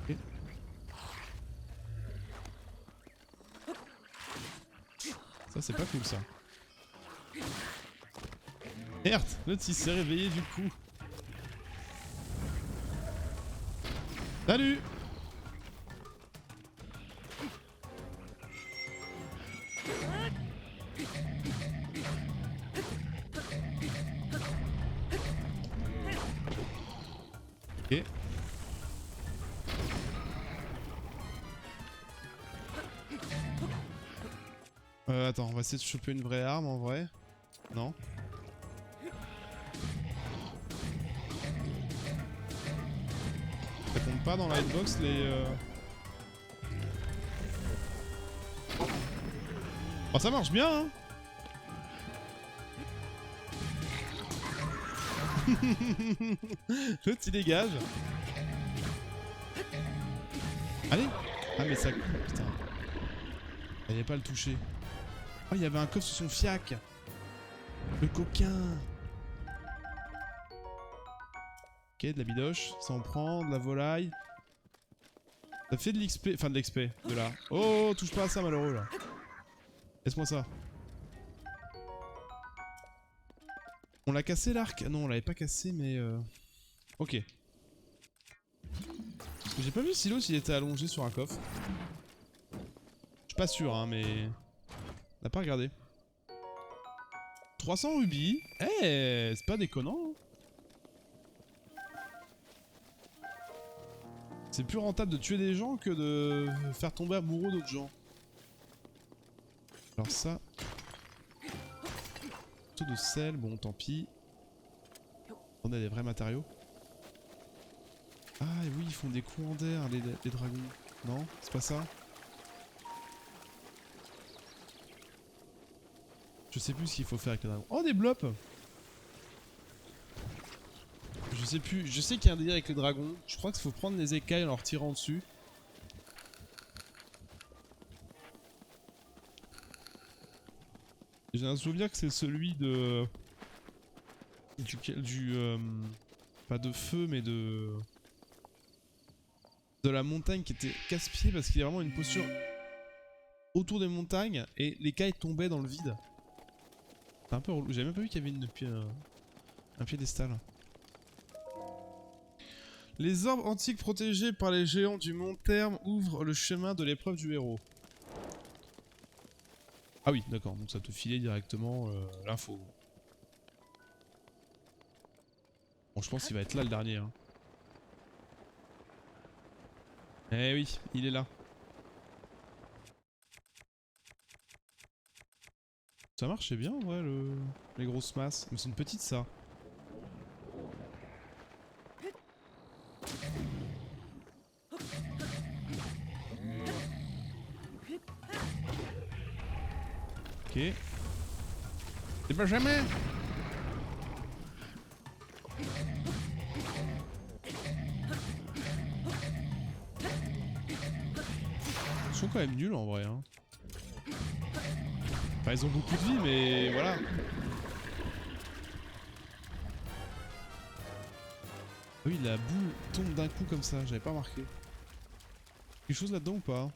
Okay. Ça c'est pas cool ça. Merde, l'autre il s'est réveillé du coup. Salut! Ok. Attends, on va essayer de choper une vraie arme en vrai. Non. Ça compte pas dans la hitbox les... Oh ça marche bien hein. L'autre il dégage. Allez. Ah mais ça... Putain. Fallait pas le toucher. Oh il y avait un coffre sur son fiac. Le coquin. Ok, de la bidoche, ça en prend, de la volaille. Ça fait de l'XP, enfin de l'XP, de là. Oh, touche pas à ça malheureux là. Laisse-moi ça. On l'a cassé l'arc? Non, on l'avait pas cassé mais... Ok. J'ai pas vu si l'autre il était allongé sur un coffre. Je suis pas sûr hein mais... On n'a pas regardé. 300 rubis. Eh, c'est pas déconnant hein. C'est plus rentable de tuer des gens que de faire tomber amoureux d'autres gens. Alors ça... Taux de sel, bon tant pis. On a des vrais matériaux. Ah oui, ils font des courants d'air les dragons. Non, c'est pas ça? Je sais plus ce qu'il faut faire avec les dragons. Oh des blops. Je sais plus, je sais qu'il y a un délire avec les dragons. Je crois qu'il faut prendre les écailles en leur tirant dessus. J'ai un souvenir que c'est celui de... pas de feu mais de la montagne qui était casse-pied parce qu'il y a vraiment une posture autour des montagnes et l'écaille tombait dans le vide. C'est un peu relou, j'avais même pas vu qu'il y avait un piédestal. Les orbes antiques protégés par les géants du long terme ouvrent le chemin de l'épreuve du héros. Ah oui, d'accord, donc ça te filait directement l'info. Bon, je pense qu'il va être là le dernier. Hein. Eh oui, il est là. Ça marchait bien, ouais, les grosses masses. Mais c'est une petite, ça. Ok. C'est pas jamais. Ils sont quand même nuls en vrai. Hein. Enfin, ils ont beaucoup de vie, mais voilà. Oui, la boule tombe d'un coup comme ça, j'avais pas remarqué. Quelque chose là-dedans ou pas?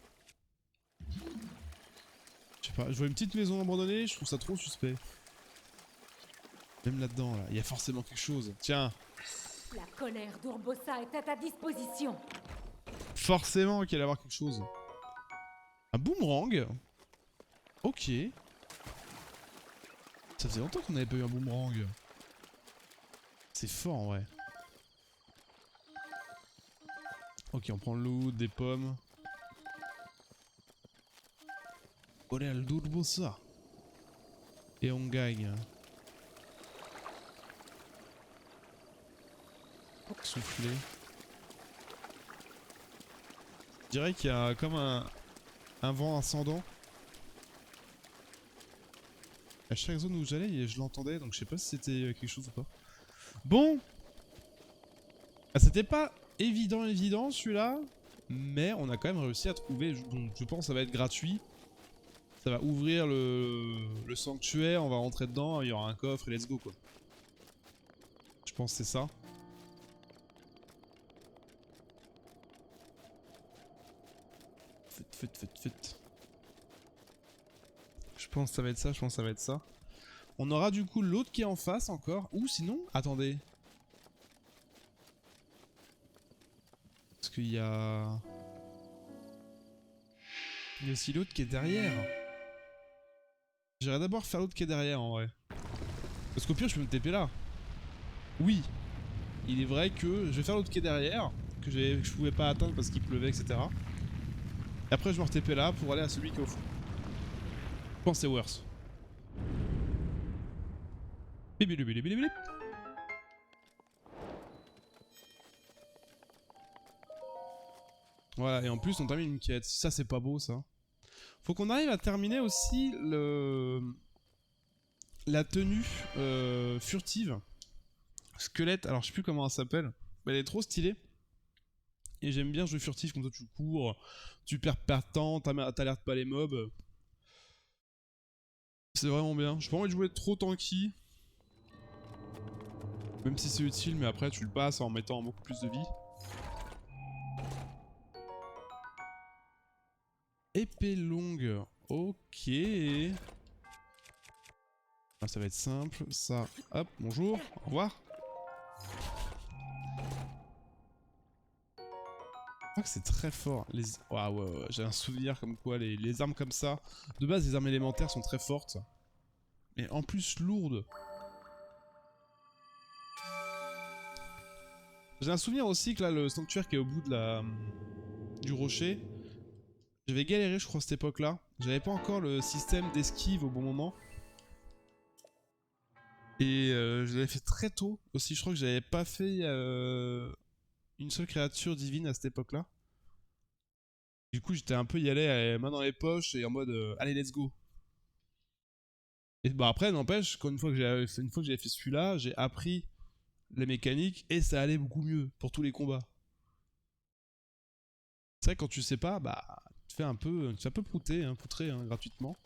Je sais pas, je vois une petite maison abandonnée, je trouve ça trop suspect. Même là-dedans, là, il y a forcément quelque chose. Tiens. La colère d'Urbosa est à ta disposition. Forcément qu'il allait y avoir quelque chose. Un boomerang. Ok. Ça faisait longtemps qu'on n'avait pas eu un boomerang. C'est fort en vrai. Ok, on prend le loot, des pommes. Olé al d'Urbosa. Et on gagne. Souffler. Je dirais qu'il y a comme un vent ascendant. À chaque zone où j'allais, je l'entendais, donc je sais pas si c'était quelque chose ou pas. Bon, ah, c'était pas évident celui-là, mais on a quand même réussi à trouver, donc je pense que ça va être gratuit. Ça va ouvrir le sanctuaire, on va rentrer dedans, il y aura un coffre et let's go quoi. Je pense que c'est ça. Faites. Je pense que ça va être ça, On aura du coup l'autre qui est en face encore, ou sinon, attendez. Parce qu'il y a... Il y a aussi l'autre qui est derrière. J'irai d'abord faire l'autre qui est derrière en vrai. Parce qu'au pire je peux me TP là. Oui. il est vrai que je vais faire l'autre quai derrière, que je pouvais pas atteindre parce qu'il pleuvait, etc. Et après je me retépais là pour aller à celui qui est au fond. Je pense que c'est worse. Bibilibili. Voilà, et en plus on termine une quête. Ça c'est pas beau ça. Faut qu'on arrive à terminer aussi la tenue furtive. Squelette, alors je sais plus comment elle s'appelle. Mais elle est trop stylée. Et j'aime bien jouer furtif, comme ça tu cours, tu perds pas de temps, t'alertes pas les mobs. C'est vraiment bien. J'ai pas envie de jouer trop tanky. Même si c'est utile, mais après tu le passes en mettant beaucoup plus de vie. Épée longue. Ok. Ah, ça va être simple. Ça, hop, bonjour, au revoir. Je crois que c'est très fort. Ah ouais, j'ai un souvenir comme quoi les armes comme ça, de base les armes élémentaires sont très fortes. Mais en plus lourdes. J'ai un souvenir aussi que là le sanctuaire qui est au bout de du rocher, j'avais galéré je crois à cette époque là. J'avais pas encore le système d'esquive au bon moment. Et je l'avais fait très tôt aussi, je crois que j'avais pas fait une seule créature divine à cette époque là. Du coup j'étais un peu y aller main dans les poches et en mode allez let's go. Et bah après n'empêche qu'une fois que j'avais fait celui-là, j'ai appris les mécaniques et ça allait beaucoup mieux pour tous les combats. C'est vrai que quand tu sais pas, bah tu fais un peu poutrer hein, gratuitement.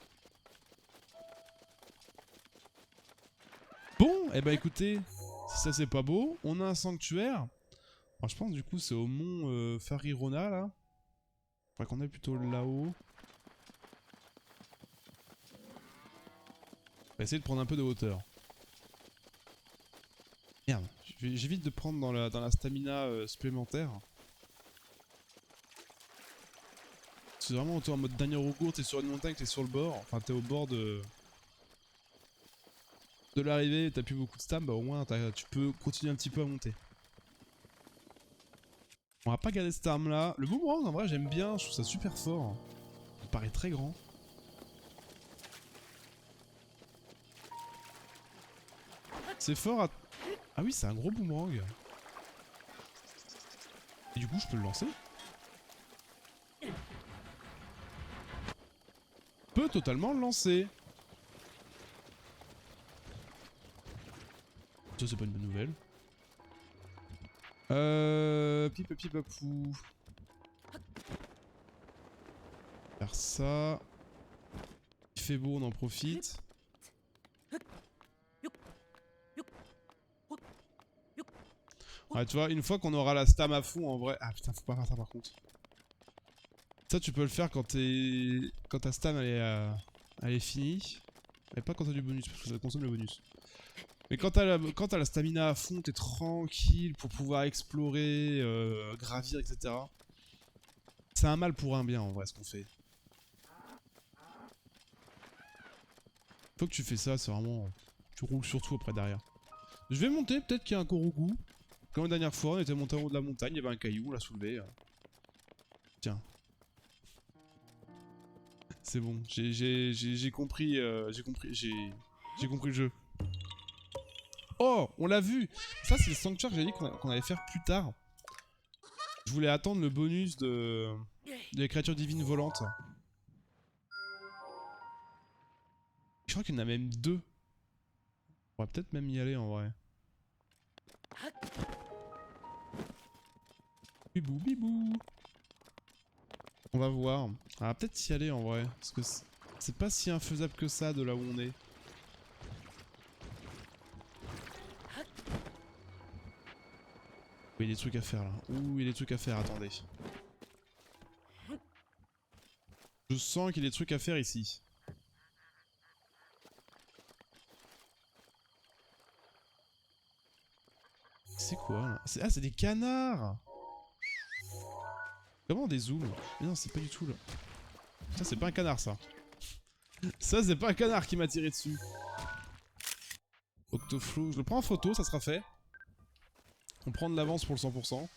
Bon, et bah écoutez, si ça c'est pas beau, on a un sanctuaire. Alors, je pense du coup c'est au mont Farirona là. Faudrait qu'on est plutôt là-haut. On va essayer de prendre un peu de hauteur. Merde, j'évite de prendre dans la stamina supplémentaire. C'est vraiment en mode dernier recours, t'es sur une montagne, t'es sur le bord, enfin t'es au bord de l'arrivée, t'as plus beaucoup de stam, bah au moins tu peux continuer un petit peu à monter. On va pas garder cette arme là. Le boomerang en vrai j'aime bien, je trouve ça super fort. Il paraît très grand. C'est fort à... Ah oui c'est un gros boomerang. Et du coup je peux le lancer. Je peux totalement le lancer. Ça c'est pas une bonne nouvelle. Pipapou. Faire ça. Il fait beau, on en profite. Ouais, tu vois, une fois qu'on aura la stam à fond en vrai. Ah putain, faut pas faire ça par contre. Ça, tu peux le faire quand ta stam elle est finie. Mais pas quand t'as du bonus, parce que ça consomme le bonus. Mais quand t'as la stamina à fond, t'es tranquille pour pouvoir explorer, gravir, etc. C'est un mal pour un bien en vrai ce qu'on fait. Faut que tu fais ça, c'est vraiment... Tu roules surtout après derrière. Je vais monter, peut-être qu'il y a un Korogu. Comme la dernière fois, on était monté en haut de la montagne, il y avait un caillou, on l'a soulevé. Tiens. C'est bon, j'ai compris, j'ai compris le jeu. Oh, on l'a vu. Ça c'est le sanctuaire que j'avais dit qu'on allait faire plus tard. Je voulais attendre le bonus des créatures divines volantes. Je crois qu'il y en a même 2. On va peut-être même y aller en vrai. Bibou bibou. On va voir. On va peut-être y aller en vrai. Parce que c'est pas si infaisable que ça de là où on est. Il y a des trucs à faire là. Ouh, il y a des trucs à faire, attendez. Je sens qu'il y a des trucs à faire ici. C'est quoi là? Ah, c'est des canards! Comment des zooms? Mais non, c'est pas du tout là. Ça, c'est pas un canard ça. Ça, c'est pas un canard qui m'a tiré dessus. Octoflow, je le prends en photo, ça sera fait. On prend de l'avance pour le 100%.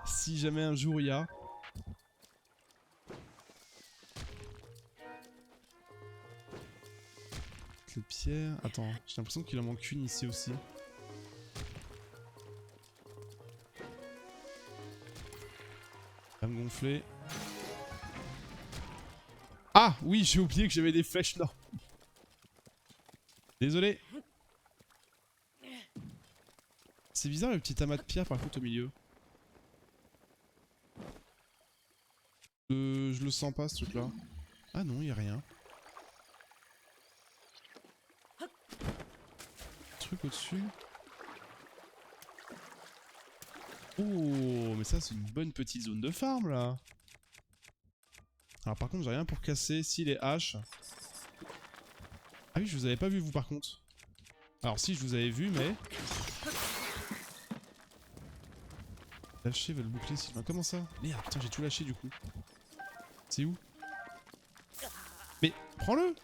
Si jamais un jour il y a. Les pierres. Attends, j'ai l'impression qu'il en manque une ici aussi. Ça va me gonfler. Ah oui, j'ai oublié que j'avais des flèches là. Désolé. C'est bizarre le petit amas de pierre par contre au milieu. Je le sens pas ce truc là. Ah non, y a rien. Truc au-dessus. Oh, mais ça c'est une bonne petite zone de farm là. Alors par contre j'ai rien pour casser. Si les haches. Ah oui, je vous avais pas vu vous par contre. Alors si, je vous avais vu mais... Lâcher le bouclier Sylvain. Comment ça? Merde, putain j'ai tout lâché du coup. C'est où? Mais prends-le!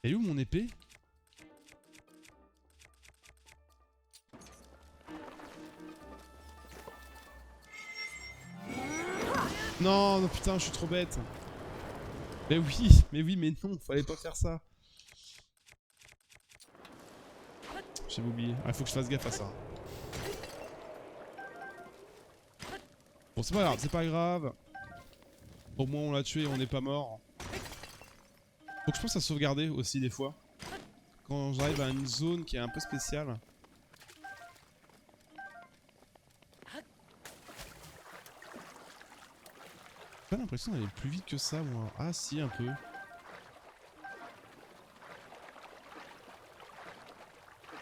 Elle est où mon épée? Non, non putain, je suis trop bête. Mais oui, mais non, fallait pas faire ça. J'avais oublié. Ah, faut que je fasse gaffe à ça. Bon, c'est pas grave, c'est pas grave. Au moins on l'a tué et on n'est pas mort. Faut que je pense à sauvegarder aussi des fois. Quand j'arrive à une zone qui est un peu spéciale. J'ai pas l'impression d'aller plus vite que ça moi. Ah si, un peu.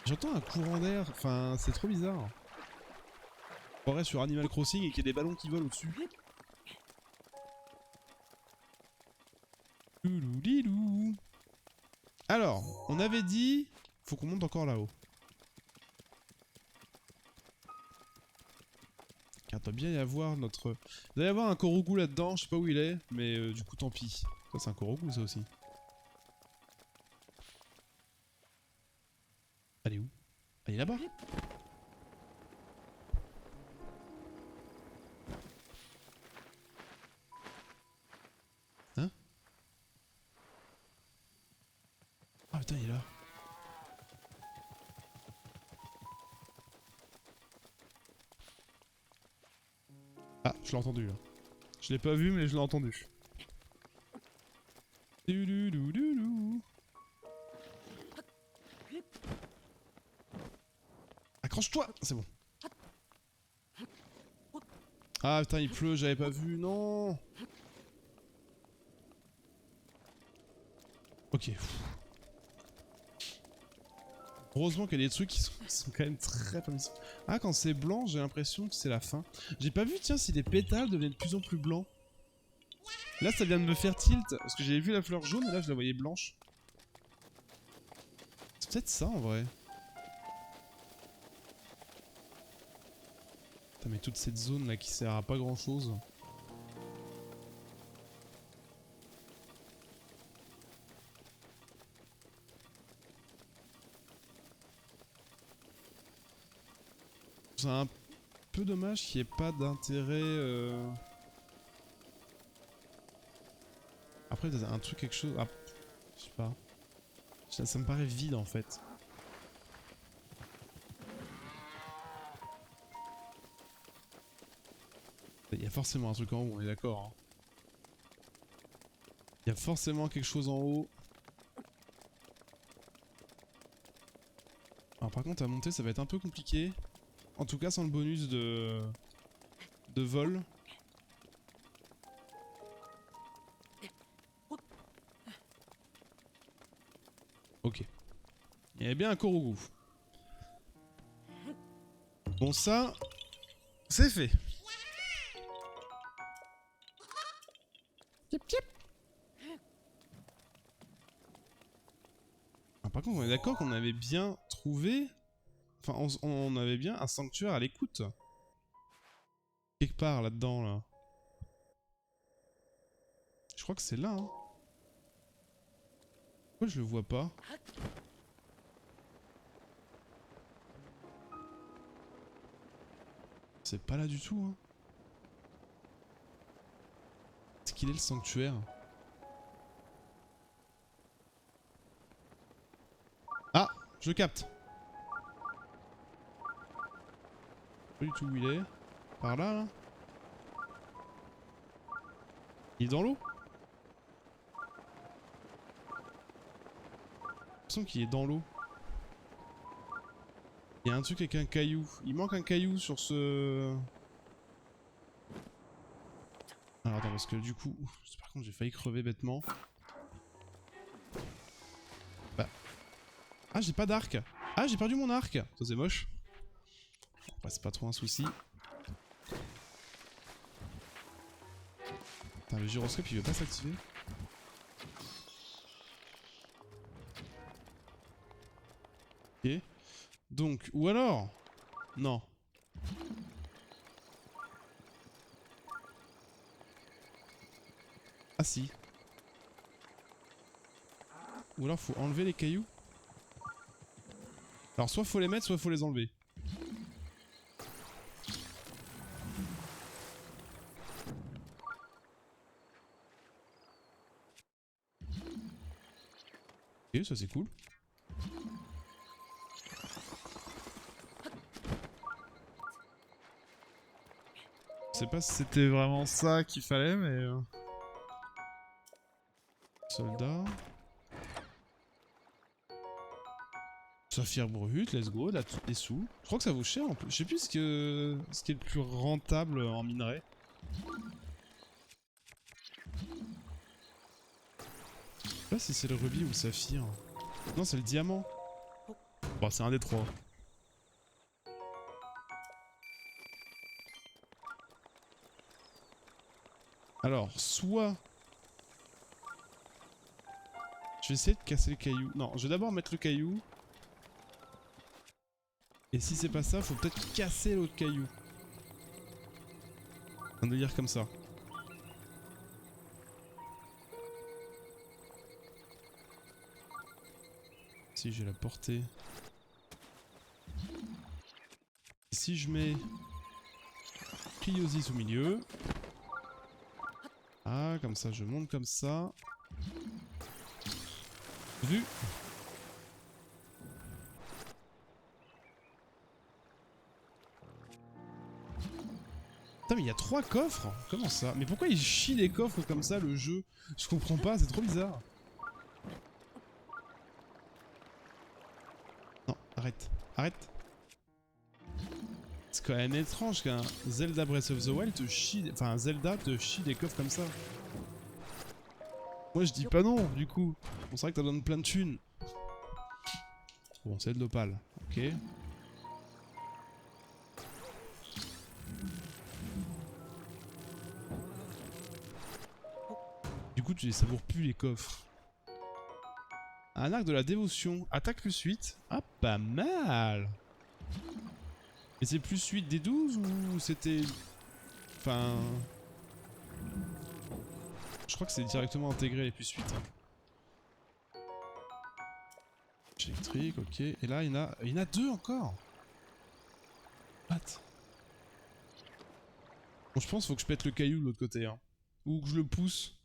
J'entends un courant d'air, enfin c'est trop bizarre. On croirait sur Animal Crossing et qu'il y a des ballons qui volent au-dessus. Louloulilou. Alors, on avait dit... Faut qu'on monte encore là-haut. Car il doit bien y avoir notre... Il doit y avoir un Korogu là-dedans, je sais pas où il est, mais du coup tant pis. Ça c'est un Korogu ça aussi. Elle est où? Elle est là-bas. Hein? Ah putain, il est là. Ah, je l'ai entendu là. Je l'ai pas vu, mais je l'ai entendu. Accroche-toi! C'est bon. Ah putain, il pleut, j'avais pas vu, non! Ok. Heureusement qu'il y a des trucs qui sont quand même très permissifs. Ah, quand c'est blanc, j'ai l'impression que c'est la fin. J'ai pas vu, tiens, si les pétales devenaient de plus en plus blancs. Là, ça vient de me faire tilt, parce que j'avais vu la fleur jaune et là, je la voyais blanche. C'est peut-être ça, en vrai. Putain, mais toute cette zone là qui sert à pas grand-chose. C'est un peu dommage qu'il n'y ait pas d'intérêt. Après, il y a un truc, quelque chose. Ah, je sais pas. Ça me paraît vide en fait. Il y a forcément un truc en haut, on est d'accord. Hein. Il y a forcément quelque chose en haut. Alors par contre à monter ça va être un peu compliqué. En tout cas sans le bonus de vol. Ok. Il y a bien un Korogu. Bon ça, c'est fait. Tip tip. Ah, par contre on est d'accord qu'on avait bien trouvé... Enfin on avait bien un sanctuaire à l'écoute. Quelque part là-dedans là. Je crois que c'est là hein. Pourquoi je le vois pas? C'est pas là du tout, hein. Est-ce qu'il est le sanctuaire? Ah, je le capte. Pas du tout où il est. Par là, là. Il est dans l'eau? J'ai l'impression qu'il est dans l'eau. Il y a un truc avec un caillou. Il manque un caillou sur ce... Alors attends, parce que du coup... Par contre, j'ai failli crever bêtement. Bah... Ah, j'ai pas d'arc. Ah, j'ai perdu mon arc. Ça, c'est moche. Bah, c'est pas trop un souci. Putain, le gyroscope, il veut pas s'activer. Ok. Donc, ou alors... Non. Ah si. Ou alors faut enlever les cailloux. Alors soit faut les mettre, soit faut les enlever. Ok, ça c'est cool. Je sais pas si c'était vraiment ça qu'il fallait, mais... Soldat. Saphir brut, let's go, là toutes les sous. Je crois que ça vaut cher en plus. Je sais plus ce qui est le plus rentable en minerai. Je sais pas si c'est le rubis ou le saphir. Non, c'est le diamant. Bon, c'est un des trois. Alors, soit... Je vais essayer de casser le caillou. Non, je vais d'abord mettre le caillou. Et si c'est pas ça, faut peut-être casser l'autre caillou. Un délire comme ça. Si j'ai la portée. Si je mets Cryosis au milieu. Ah, comme ça, je monte comme ça. Vu. Putain mais il y a 3 coffres. Comment ça? Mais pourquoi il chie les coffres comme ça le jeu? Je comprends pas, c'est trop bizarre. Non, arrête. Arrête. C'est quand même étrange qu'un Zelda Breath of the Wild te chie... Enfin un Zelda te chie des coffres comme ça. Moi je dis pas non du coup. On sait que t'as donné plein de thunes. Bon c'est de l'opale. Ok. Du coup tu les savoures plus les coffres. Un arc de la dévotion. Attaque plus 8. Ah pas mal. Et c'est plus 8 des 12 ou c'était... Enfin... Je crois que c'est directement intégré les plus 8. Hein. Électrique, ok. Et là il y en a 2 encore. What? Bon je pense qu'il faut que je pète le caillou de l'autre côté. Hein. Ou que je le pousse.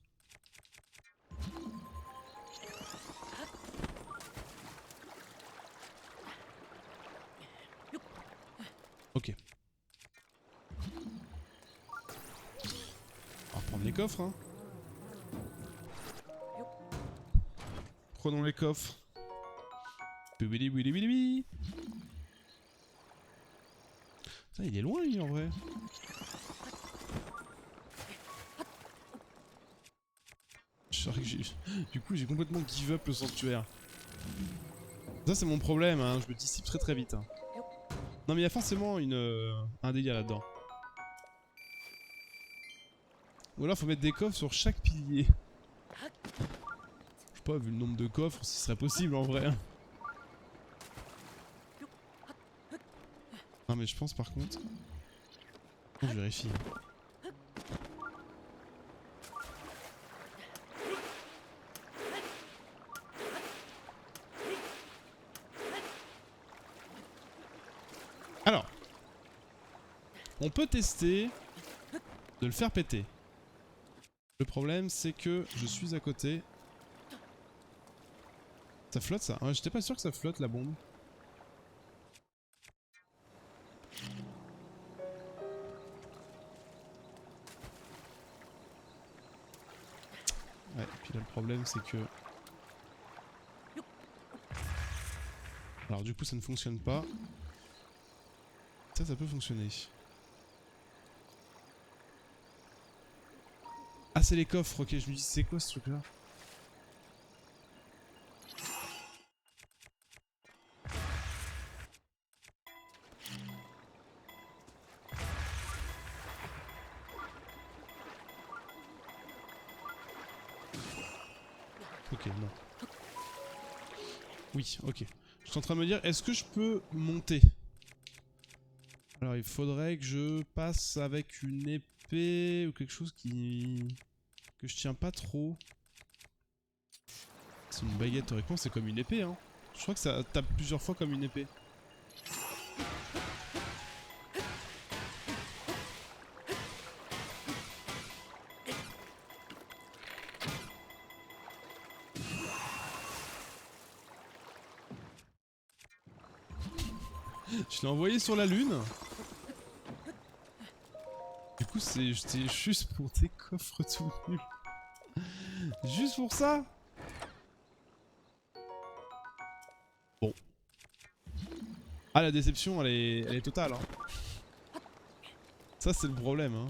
Ok. On va prendre les coffres, hein. Prenons les coffres. Putain, il est loin lui en vrai. Du coup j'ai complètement give up le sanctuaire. Ça c'est mon problème, hein. Je me dissipe très très vite. Hein. Non mais il y a forcément un délire là-dedans. Ou alors faut mettre des coffres sur chaque pilier. Je sais pas, vu le nombre de coffres, ce serait possible en vrai. Non mais je pense par contre... Je vérifie. Alors. On peut tester de le faire péter. Le problème c'est que je suis à côté. Ça flotte ça? Ouais, j'étais pas sûr que ça flotte la bombe. Ouais, et puis là le problème c'est que... Alors du coup ça ne fonctionne pas. Ça peut fonctionner. Ah c'est les coffres, ok, je me dis c'est quoi ce truc là? Ok, non. Oui, ok. Je suis en train de me dire, est-ce que je peux monter? Alors il faudrait que je passe avec une épée ou quelque chose qui... que je tiens pas trop. C'est une baguette, théoriquement c'est comme une épée hein. Je crois que ça tape plusieurs fois comme une épée. Je l'ai envoyé sur la lune. Du coup c'était juste pour des coffres tout nuls. Juste pour ça. Bon. Ah la déception elle est totale hein. Ça c'est le problème hein.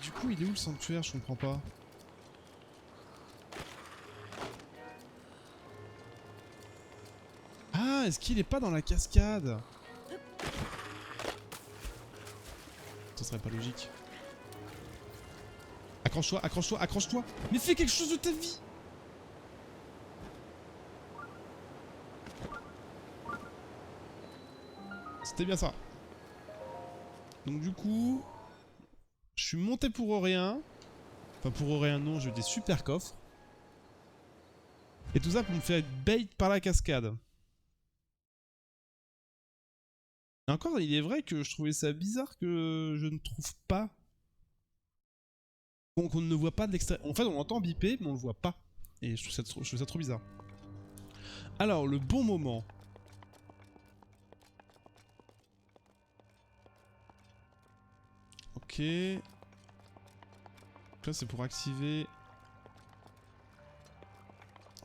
Du coup il est où le sanctuaire? Je comprends pas. Ah, est-ce qu'il est pas dans la cascade? Ça serait pas logique. Accroche-toi, accroche-toi, accroche-toi. Mais fais quelque chose de ta vie. C'était bien ça. Donc du coup... Je suis monté pour rien. Enfin pour rien non, j'ai eu des super coffres. Et tout ça pour me faire bait par la cascade. Et encore, il est vrai que je trouvais ça bizarre que je ne trouve pas... qu'on ne voit pas de l'extérieur. En fait, on entend biper, mais on le voit pas. Et je trouve ça trop bizarre. Alors, le bon moment. Ok. Donc là, c'est pour activer...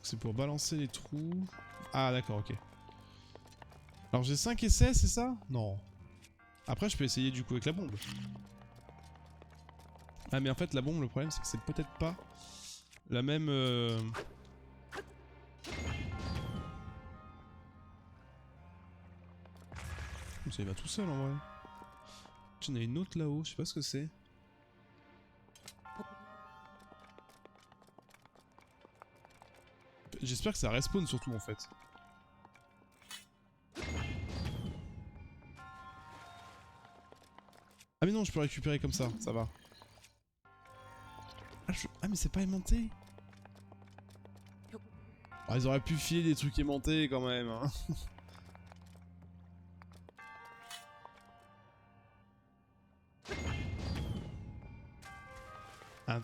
C'est pour balancer les trous. Ah, d'accord, ok. Alors, j'ai 5 essais, c'est ça? Non. Après, je peux essayer du coup avec la bombe. Ah, mais en fait, la bombe, le problème, c'est que c'est peut-être pas la même... Ça, il va tout seul, en vrai. J'en ai une autre là-haut, je sais pas ce que c'est. J'espère que ça respawn surtout, en fait. Ah mais non, je peux récupérer comme ça va. Ah mais c'est pas aimanté. Ah, ils auraient pu filer des trucs aimantés quand même. Hein. Un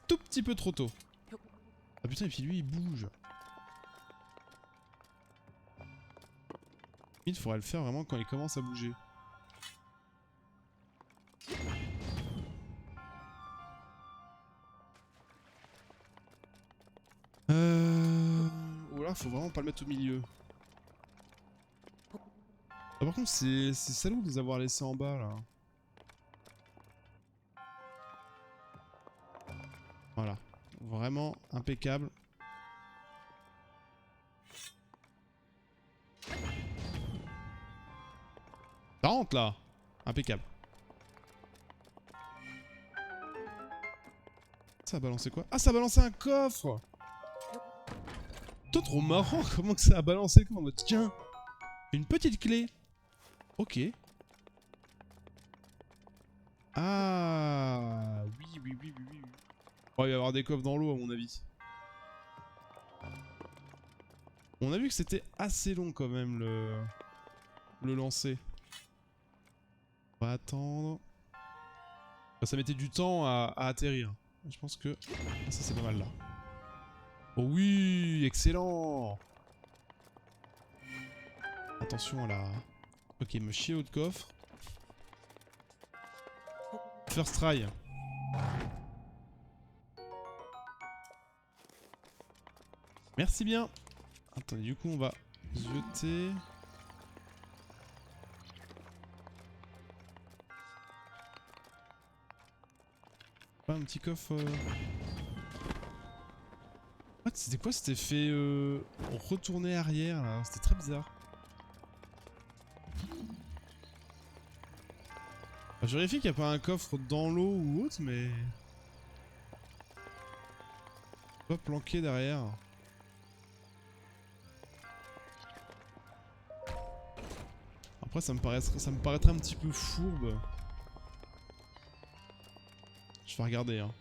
tout petit peu trop tôt. Ah putain, et puis lui il bouge. Il faudrait le faire vraiment quand il commence à bouger. Ou alors faut vraiment pas le mettre au milieu. Ah, par contre c'est salaud de les avoir laissés en bas là. Voilà. Vraiment impeccable. Ça rentre là. Impeccable. Ça a balancé quoi? Ah ça a balancé un coffre. Putain trop marrant comment que ça a balancé comme en mode tiens. Une petite clé. Ok. Ah oui. Oh, il va y avoir des coffres dans l'eau à mon avis. On a vu que c'était assez long quand même le lancer. On va attendre. Ça mettait du temps à atterrir. Je pense que ça c'est pas mal là. Oh oui, excellent. Attention à la... Ok, me chier au coffre. First try. Merci bien. Attendez, du coup on va jeter... Pas un petit coffre... What, c'était quoi cet effet retourner arrière là? C'était très bizarre. Je vérifie qu'il n'y a pas un coffre dans l'eau ou autre, mais... Pas planqué derrière. Après ça me paraîtrait un petit peu fourbe. Je vais regarder hein.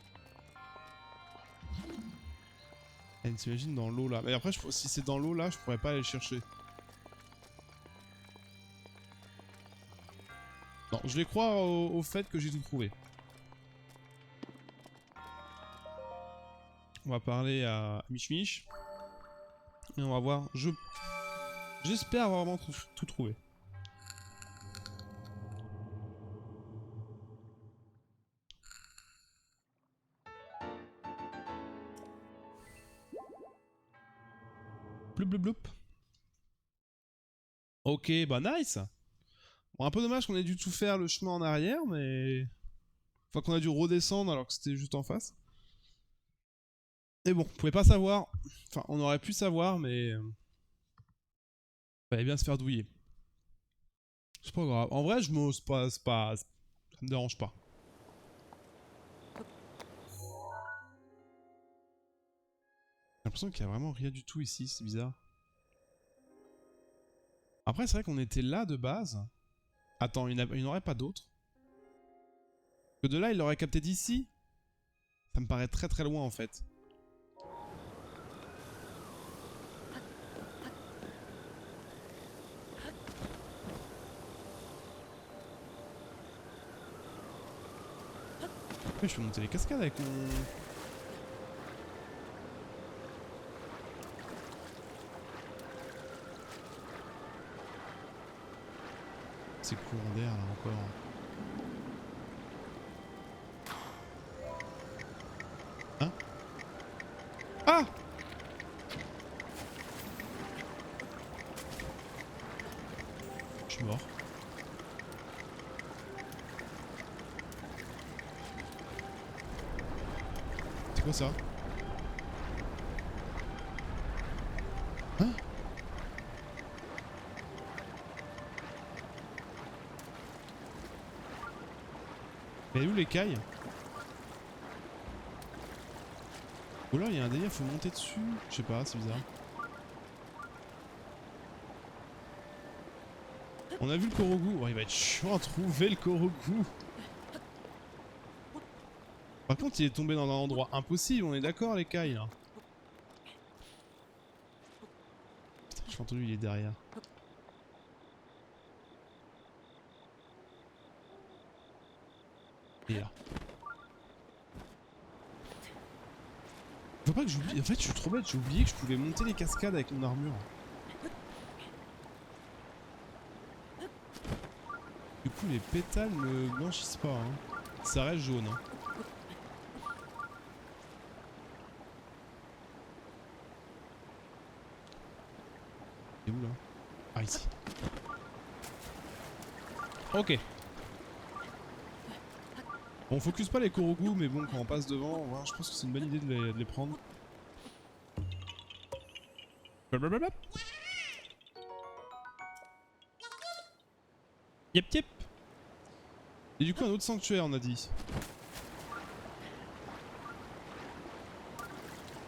Elle t'imagine dans l'eau là. Mais après si c'est dans l'eau là, je pourrais pas aller le chercher. Non, je vais croire au fait que j'ai tout trouvé. On va parler à Mich Mich. Et on va voir. J'espère avoir vraiment tout trouvé. Bloup bloup bloup. Ok, bah nice. Bon, un peu dommage qu'on ait dû tout faire le chemin en arrière, mais... Enfin qu'on a dû redescendre alors que c'était juste en face. Mais bon, on pouvait pas savoir. Enfin, on aurait pu savoir, mais... Fallait bien se faire douiller. C'est pas grave. En vrai, je m'ose pas, ça me dérange pas. J'ai l'impression qu'il y a vraiment rien du tout ici, c'est bizarre. Après, c'est vrai qu'on était là de base. Attends, il n'y en aurait pas d'autres? Que de là, il l'aurait capté d'ici? Ça me paraît très très loin en fait. Je peux monter les cascades avec mon... C'est courant d'air là encore. Hein? Ah! Je suis mort. C'est quoi ça? Hein? Mais où l'écaille? Ou là il y a un délire, faut monter dessus. Je sais pas, c'est bizarre. On a vu le Korogu. Oh, il va être chiant à trouver le Korogu. Par contre, il est tombé dans un endroit impossible, on est d'accord, l'écaille là. Putain, j'ai entendu, il est derrière. Il est là. Faut pas que j'oublie. En fait, je suis trop bête, j'ai oublié que je pouvais monter les cascades avec mon armure. Du coup, les pétales ne blanchissent pas. Hein. Ça reste jaune. Hein. C'est où là? Ah, ici. Ok. Bon, on focus pas les Korogu, mais bon, quand on passe devant, ouais, je pense que c'est une bonne idée de les prendre. Blablabla. Yep yep. Et du coup un autre sanctuaire on a dit.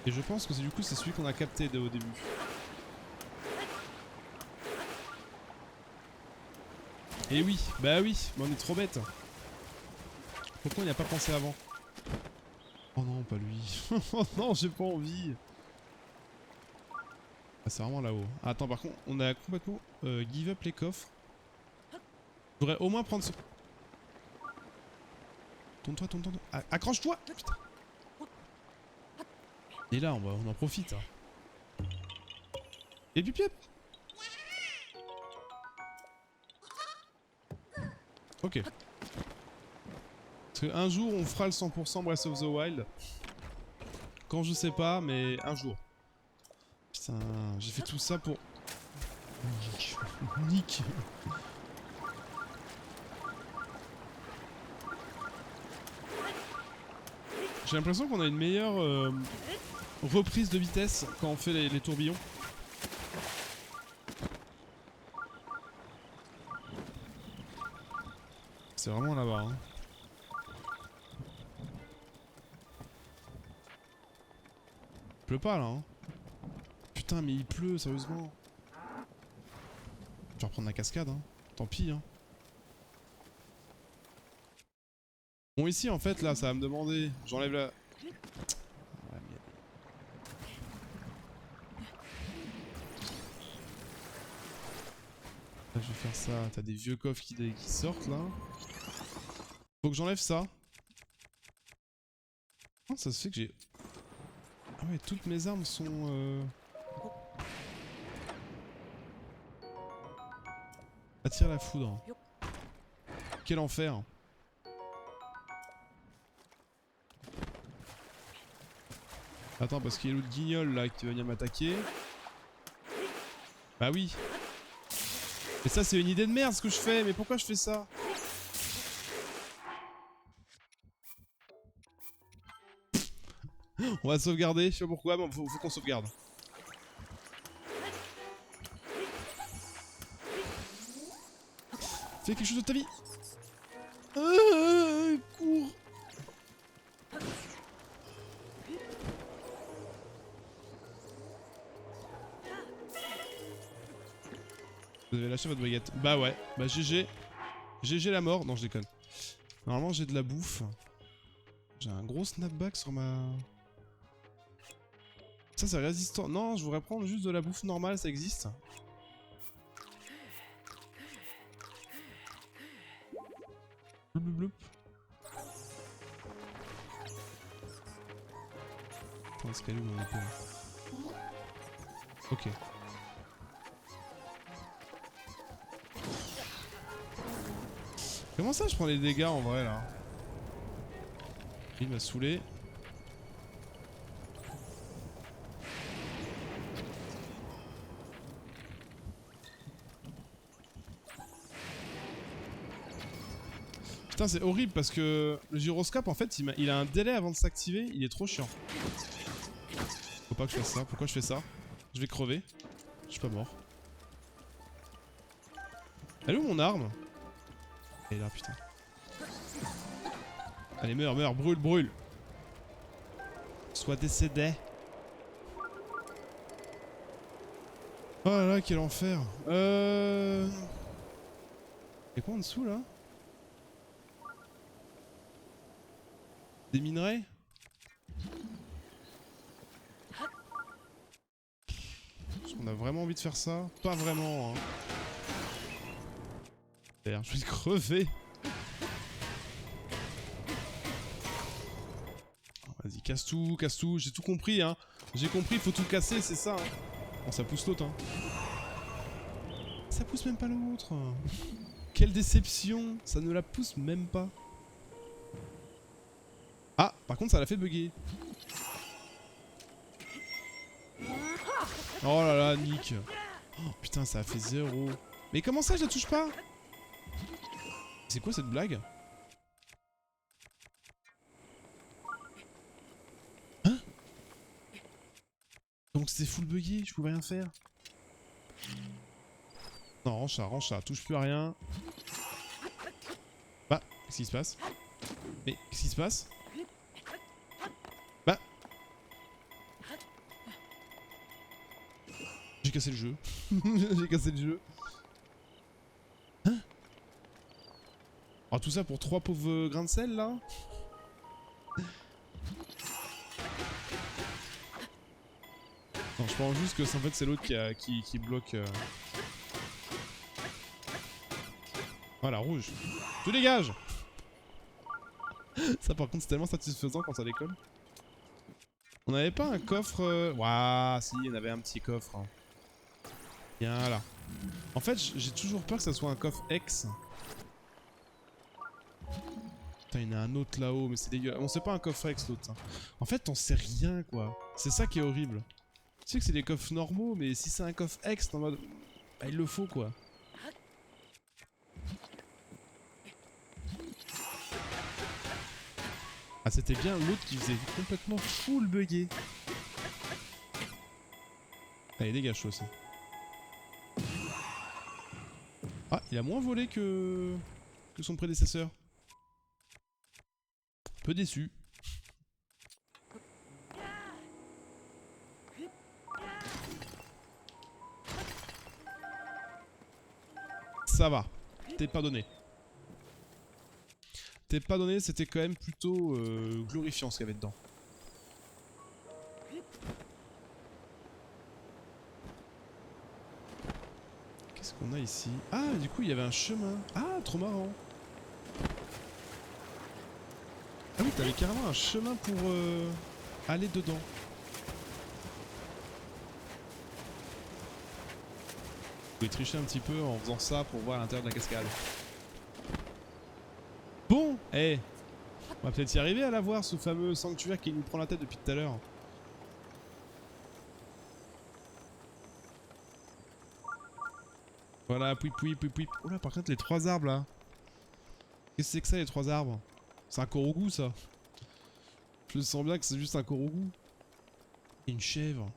Et je pense que c'est du coup c'est celui qu'on a capté au début. Et oui, bah oui, mais on est trop bête. Pourquoi on n'y a pas pensé avant? Oh non, pas lui. Oh non, j'ai pas envie. Ah, c'est vraiment là-haut. Ah, attends, par contre, on a complètement give up les coffres. Je devrais au moins prendre ce... Tourne-toi, tourne-toi. Accroche-toi. Putain. Et là, on en profite. Hein. Et puis, piep. Ok. Parce qu'un jour, on fera le 100% Breath of the Wild. Quand je sais pas, mais un jour. Putain, j'ai fait tout ça pour... Nick. Nick. J'ai l'impression qu'on a une meilleure reprise de vitesse quand on fait les tourbillons. C'est vraiment là-bas. Hein. Il pleut pas là. Hein. Putain, mais il pleut, sérieusement. Je vais reprendre la cascade. Hein. Tant pis. Hein. Bon, ici, en fait, là, ça va me demander. J'enlève la... Ouais, mais... Là, je vais faire ça. T'as des vieux coffres qui sortent, là. Faut que j'enlève ça. Comment ça se fait que j'ai... Ah ouais, toutes mes armes sont... Attire la foudre. Quel enfer. Attends, parce qu'il y a l'autre guignol là qui va venir m'attaquer. Bah oui. Mais ça c'est une idée de merde ce que je fais, mais pourquoi je fais ça? On va sauvegarder, je sais pas pourquoi, mais faut qu'on sauvegarde. Fais quelque chose de ta vie. Cours. Vous avez lâché votre baguette. Bah ouais, bah GG. GG la mort. Non, je déconne. Normalement, j'ai de la bouffe. J'ai un gros snapback sur ma... Ça, c'est résistant. Non, je voudrais prendre juste de la bouffe normale, ça existe. Bloup, bloup, bloup. Attends, c'est où mon épée là? Ok. Comment ça je prends les dégâts en vrai là? Il m'a saoulé. Putain c'est horrible parce que le gyroscope en fait il a un délai avant de s'activer, il est trop chiant. Faut pas que je fasse ça, pourquoi je fais ça? Je vais crever. Je suis pas mort. Elle est où mon arme? Elle est là putain. Allez meurs, meurs, brûle, brûle. Sois décédé. Oh là là, quel enfer. Y'a quoi en dessous là? Des minerais? Est-ce qu'on a vraiment envie de faire ça? Pas vraiment hein. Merde, je vais crever. Vas-y, casse tout, j'ai tout compris hein. J'ai compris, faut tout casser, c'est ça hein. Bon, ça pousse l'autre hein. Ça pousse même pas l'autre. Quelle déception, ça ne la pousse même pas. Ah, par contre ça l'a fait bugger. Oh là là, Nick. Oh putain, ça a fait 0. Mais comment ça, je la touche pas? C'est quoi cette blague? Hein? Donc c'était full buggé, je pouvais rien faire. Non, range ça, touche plus à rien. Bah, qu'est-ce qui se passe? Mais, qu'est-ce qui se passe? Bah. J'ai cassé le jeu. J'ai cassé le jeu. Hein? Oh, tout ça pour 3 pauvres grains de sel, là? Non, je pense juste que en fait c'est l'autre qui bloque. Voilà, rouge. Tu dégages. Ça par contre c'est tellement satisfaisant quand ça décolle. On n'avait pas un coffre... Ouah, si, il y en avait un petit coffre. Hein. Viens là. En fait, j'ai toujours peur que ça soit un coffre X. Putain, il y en a un autre là-haut, mais c'est dégueulasse. Bon, c'est pas un coffre X l'autre. Hein. En fait, t'en sais rien, quoi. C'est ça qui est horrible. Tu sais que c'est des coffres normaux, mais si c'est un coffre X, t'es en mode... Bah, il le faut, quoi. Ah, c'était bien l'autre qui faisait complètement full buggé. Allez, dégage aussi. Ah, il a moins volé que son prédécesseur. Peu déçu. Ça va. T'es pardonné. T'es pardonné, c'était quand même plutôt glorifiant ce qu'il y avait dedans. Qu'est-ce qu'on a ici? Ah, du coup, il y avait un chemin. Ah, trop marrant. Ah oui, t'avais carrément un chemin pour aller dedans. Vous pouvez tricher un petit peu en faisant ça pour voir à l'intérieur de la cascade. Bon, eh, on va peut-être y arriver à la voir, ce fameux sanctuaire qui nous prend la tête depuis tout à l'heure. Voilà, pouip pouip pouip pouip. Oh là, par contre, les 3 arbres là. Qu'est-ce que c'est que ça, les 3 arbres? C'est un korogu ça. Je sens bien que c'est juste un korogu. Et une chèvre.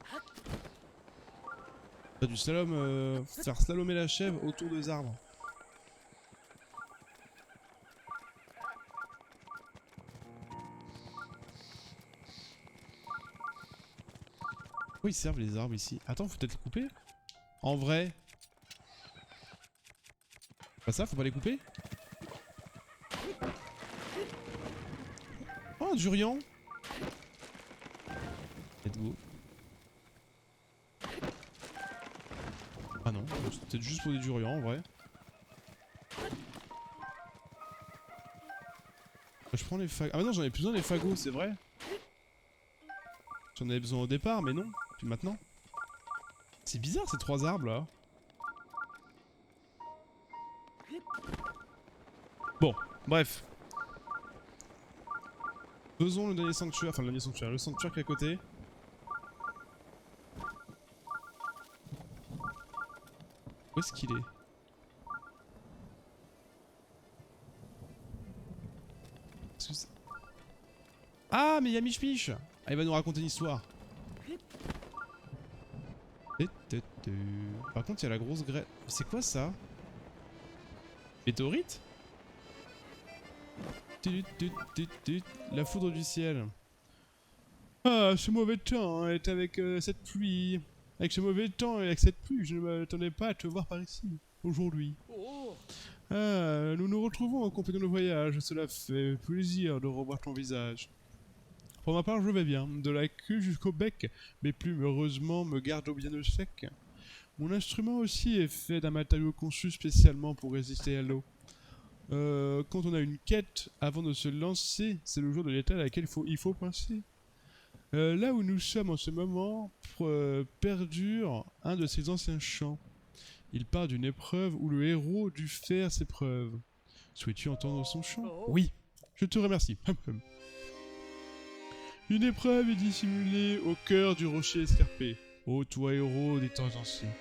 T'as du slalom, faire slalomer la chèvre autour des arbres. Pourquoi ils servent les arbres ici? Attends, faut peut-être les couper? En vrai? Pas ça, faut pas les couper? Oh, un durian! Let's go. Ah non, c'est peut-être juste pour des durians en vrai. Je prends les fagots. Ah bah non, j'en ai plus besoin des fagots, c'est vrai. J'en avais besoin au départ, mais non. Puis maintenant. C'est bizarre ces 3 arbres là. Bon, bref. Faisons le dernier sanctuaire, enfin le dernier sanctuaire, le sanctuaire qui est à côté. Où est-ce qu'il est? Ah, mais il y a Mich Mich! Ah, il va nous raconter une histoire. Par contre, il y a la grosse grêle. C'est quoi ça? Météorite? La foudre du ciel. Ah, ce mauvais temps est avec cette pluie. Avec ce mauvais temps et avec cette pluie, je ne m'attendais pas à te voir par ici, aujourd'hui. Ah, nous nous retrouvons en compagnon de voyage, cela fait plaisir de revoir ton visage. Pour ma part, je vais bien, de la queue jusqu'au bec, mes plumes heureusement me gardent bien au sec. Mon instrument aussi est fait d'un matériau conçu spécialement pour résister à l'eau. Quand on a une quête, avant de se lancer, c'est le jour de l'état à laquelle il faut penser. Là où nous sommes en ce moment, perdure un de ses anciens chants. Il part d'une épreuve où le héros dut faire ses preuves. Souhaites-tu entendre son chant? Oui, je te remercie. Une épreuve est dissimulée au cœur du rocher escarpé. Ô toi héros des temps anciens.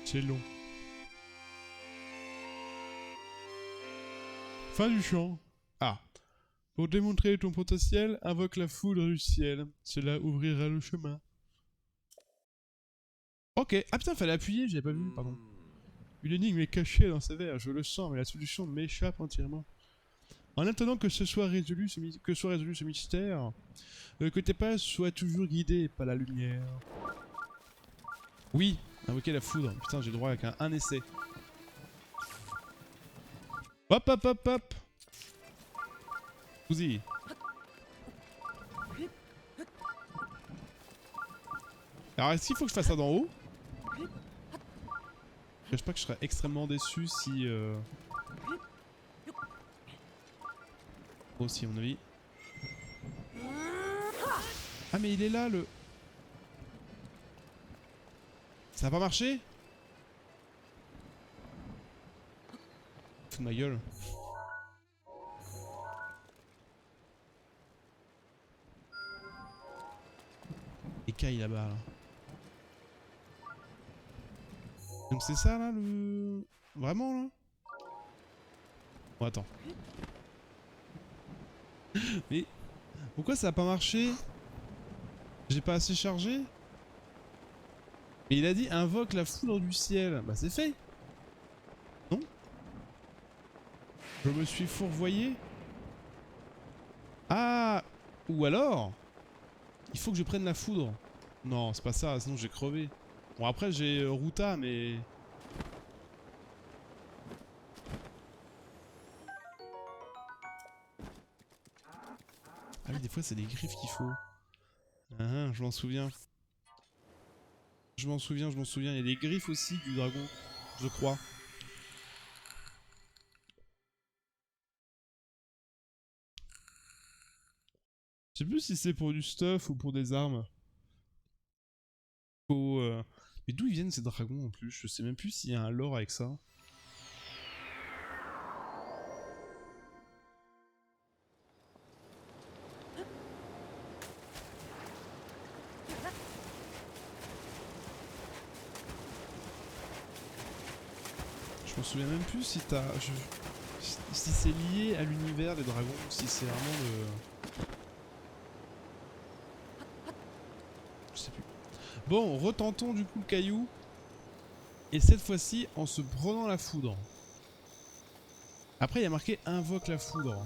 C'est long. Fin du chant. Ah. Pour démontrer ton potentiel, invoque la foudre du ciel. Cela ouvrira le chemin. Ok. Ah putain, fallait appuyer, j'avais pas vu, pardon. Une énigme est cachée dans ces vers, je le sens, mais la solution m'échappe entièrement. En attendant que soit résolu ce mystère, que tes pas soient toujours guidés par la lumière. Oui, invoquer la foudre. Putain, j'ai le droit avec un essai. Hop, hop, hop, hop. Fouzi. Alors est-ce qu'il faut que je fasse ça d'en haut? Je cache pas que je serais extrêmement déçu si... Aussi à mon avis. Ah mais il est là le... Ça a pas marché? Fous de ma gueule. Écaille là-bas là. Donc c'est ça là le... Vraiment là? Bon attends. Mais... Pourquoi ça a pas marché? J'ai pas assez chargé? Mais il a dit invoque la foudre du ciel. Bah c'est fait. Non? Je me suis fourvoyé? Ah! Ou alors... Il faut que je prenne la foudre. Non, c'est pas ça, sinon j'ai crevé. Bon après j'ai Ruta mais... Ah oui des fois c'est des griffes qu'il faut. Ah, je m'en souviens. Je m'en souviens, il y a des griffes aussi du dragon, je crois. Je sais plus si c'est pour du stuff ou pour des armes. Faut, Mais d'où ils viennent ces dragons en plus? Je sais même plus s'il y a un lore avec ça. Je me souviens même plus si t'as... Si c'est lié à l'univers des dragons, si c'est vraiment le... Je sais plus. Bon, retentons du coup le caillou. Et cette fois-ci, en se prenant la foudre. Après, il y a marqué invoque la foudre.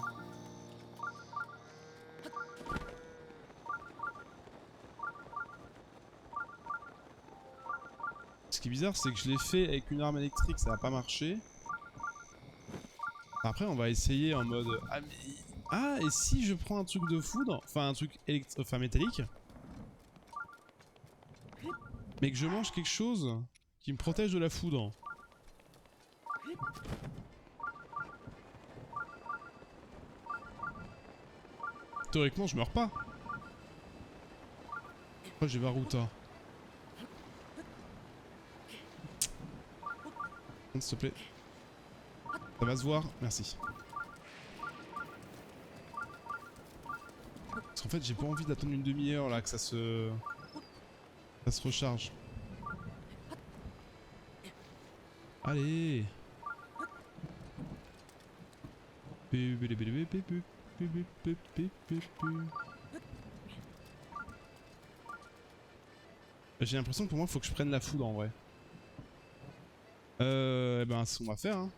Ce qui est bizarre, c'est que je l'ai fait avec une arme électrique, ça n'a pas marché. Après, on va essayer en mode... Ah, mais... Ah, et si je prends un truc de foudre, enfin un truc métallique, mais que je mange quelque chose qui me protège de la foudre. Théoriquement, je meurs pas. Après, j'ai Baruta. S'il te plaît. Ça va se voir, merci. Parce qu'en fait, j'ai pas envie d'attendre une demi-heure là, que ça se recharge. Allez. J'ai l'impression que pour moi, il faut que je prenne la foudre en vrai. Eh ben, c'est ce qu'on va faire, hein.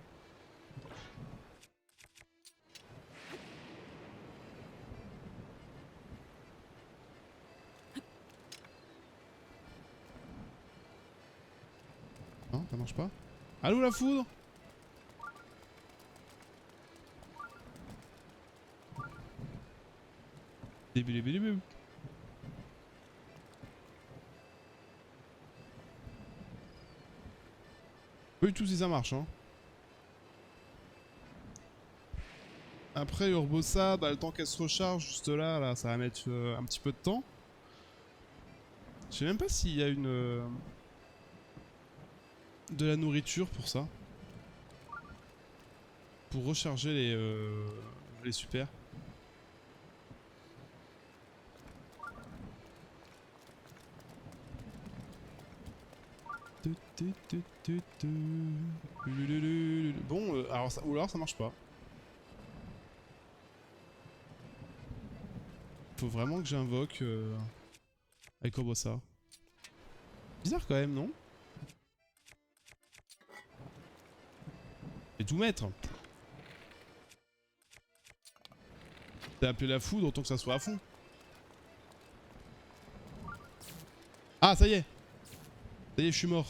Non, ça marche pas. Allô la foudre? Pas du tout si ça marche, hein. Après Urbosa, bah, le temps qu'elle se recharge, juste là, ça va mettre un petit peu de temps. Je sais même pas s'il y a une... de la nourriture pour ça. Pour recharger les super. Bon, alors ça, ou alors ça marche pas. Faut vraiment que j'invoque avec Urbosa. Bizarre quand même, non? Et tout mettre. T'as appelé la foudre, autant que ça soit à fond. Ah, ça y est. Ça y est, je suis mort.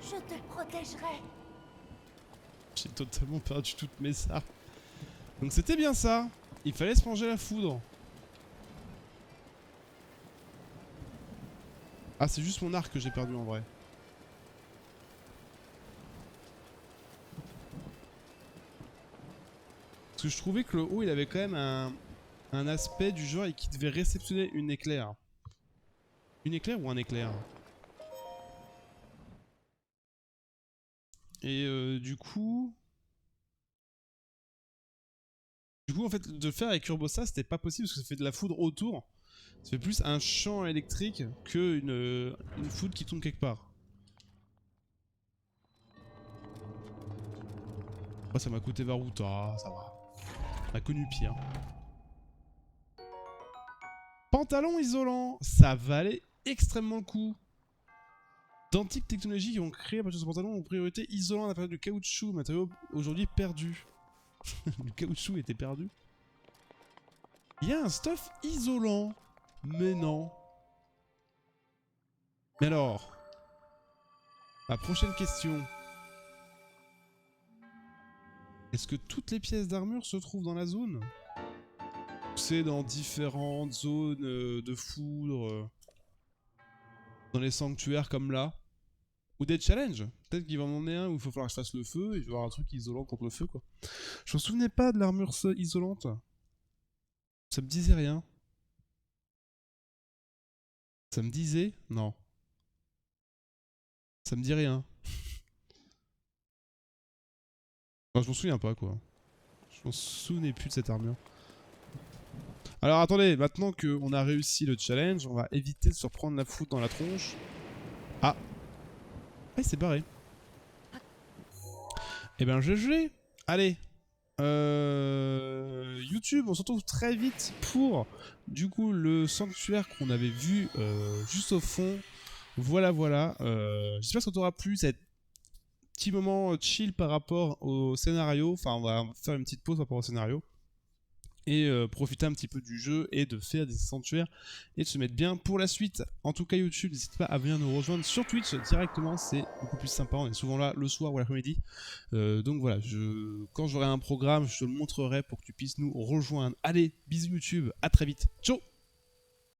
Je te protégerai. J'ai totalement perdu toutes mes armes. Donc c'était bien ça. Il fallait se manger la foudre. Ah, c'est juste mon arc que j'ai perdu en vrai. Parce que je trouvais que le haut, il avait quand même un aspect du genre et qui devait réceptionner une éclair. Une éclair ou un éclair? Et du coup... en fait, de le faire avec Urbosa, c'était pas possible parce que ça fait de la foudre autour. Ça fait plus un champ électrique que une foudre qui tombe quelque part. Après, ça m'a coûté Varuta, ça va. On a connu pire. Pantalon isolant, ça valait extrêmement le coup. D'antiques technologies qui ont créé à partir de ce pantalon en priorité isolant à la période du caoutchouc, matériau aujourd'hui perdu. Le caoutchouc était perdu. Il y a un stuff isolant. Mais non. Mais alors, la prochaine question. Est-ce que toutes les pièces d'armure se trouvent dans la zone? C'est dans différentes zones de foudre. Dans les sanctuaires comme là. Ou des challenges. Peut-être qu'il va m'en emmener un où il va falloir que je fasse le feu et je vais avoir un truc isolant contre le feu quoi. Je me souvenais pas de l'armure isolante. Ça me disait rien. Ça me disait? Non. Ça me dit rien. Enfin, je m'en souviens pas quoi. Je m'en souvenais plus de cette armure. Alors attendez, maintenant qu'on a réussi le challenge, on va éviter de se reprendre la foudre dans la tronche. Ah. Ah, il s'est barré. Eh ben GG. Allez. YouTube, on se retrouve très vite pour du coup le sanctuaire qu'on avait vu juste au fond. Voilà, voilà. J'espère que ça t'aura plu, cet petit moment chill par rapport au scénario. Enfin, on va faire une petite pause par rapport au scénario. Et profiter un petit peu du jeu et de faire des sanctuaires et de se mettre bien pour la suite. En tout cas YouTube, n'hésitez pas à venir nous rejoindre sur Twitch directement, c'est beaucoup plus sympa, on est souvent là le soir ou l'après-midi. Donc voilà, quand j'aurai un programme, je te le montrerai pour que tu puisses nous rejoindre. Allez, bisous YouTube, à très vite, ciao.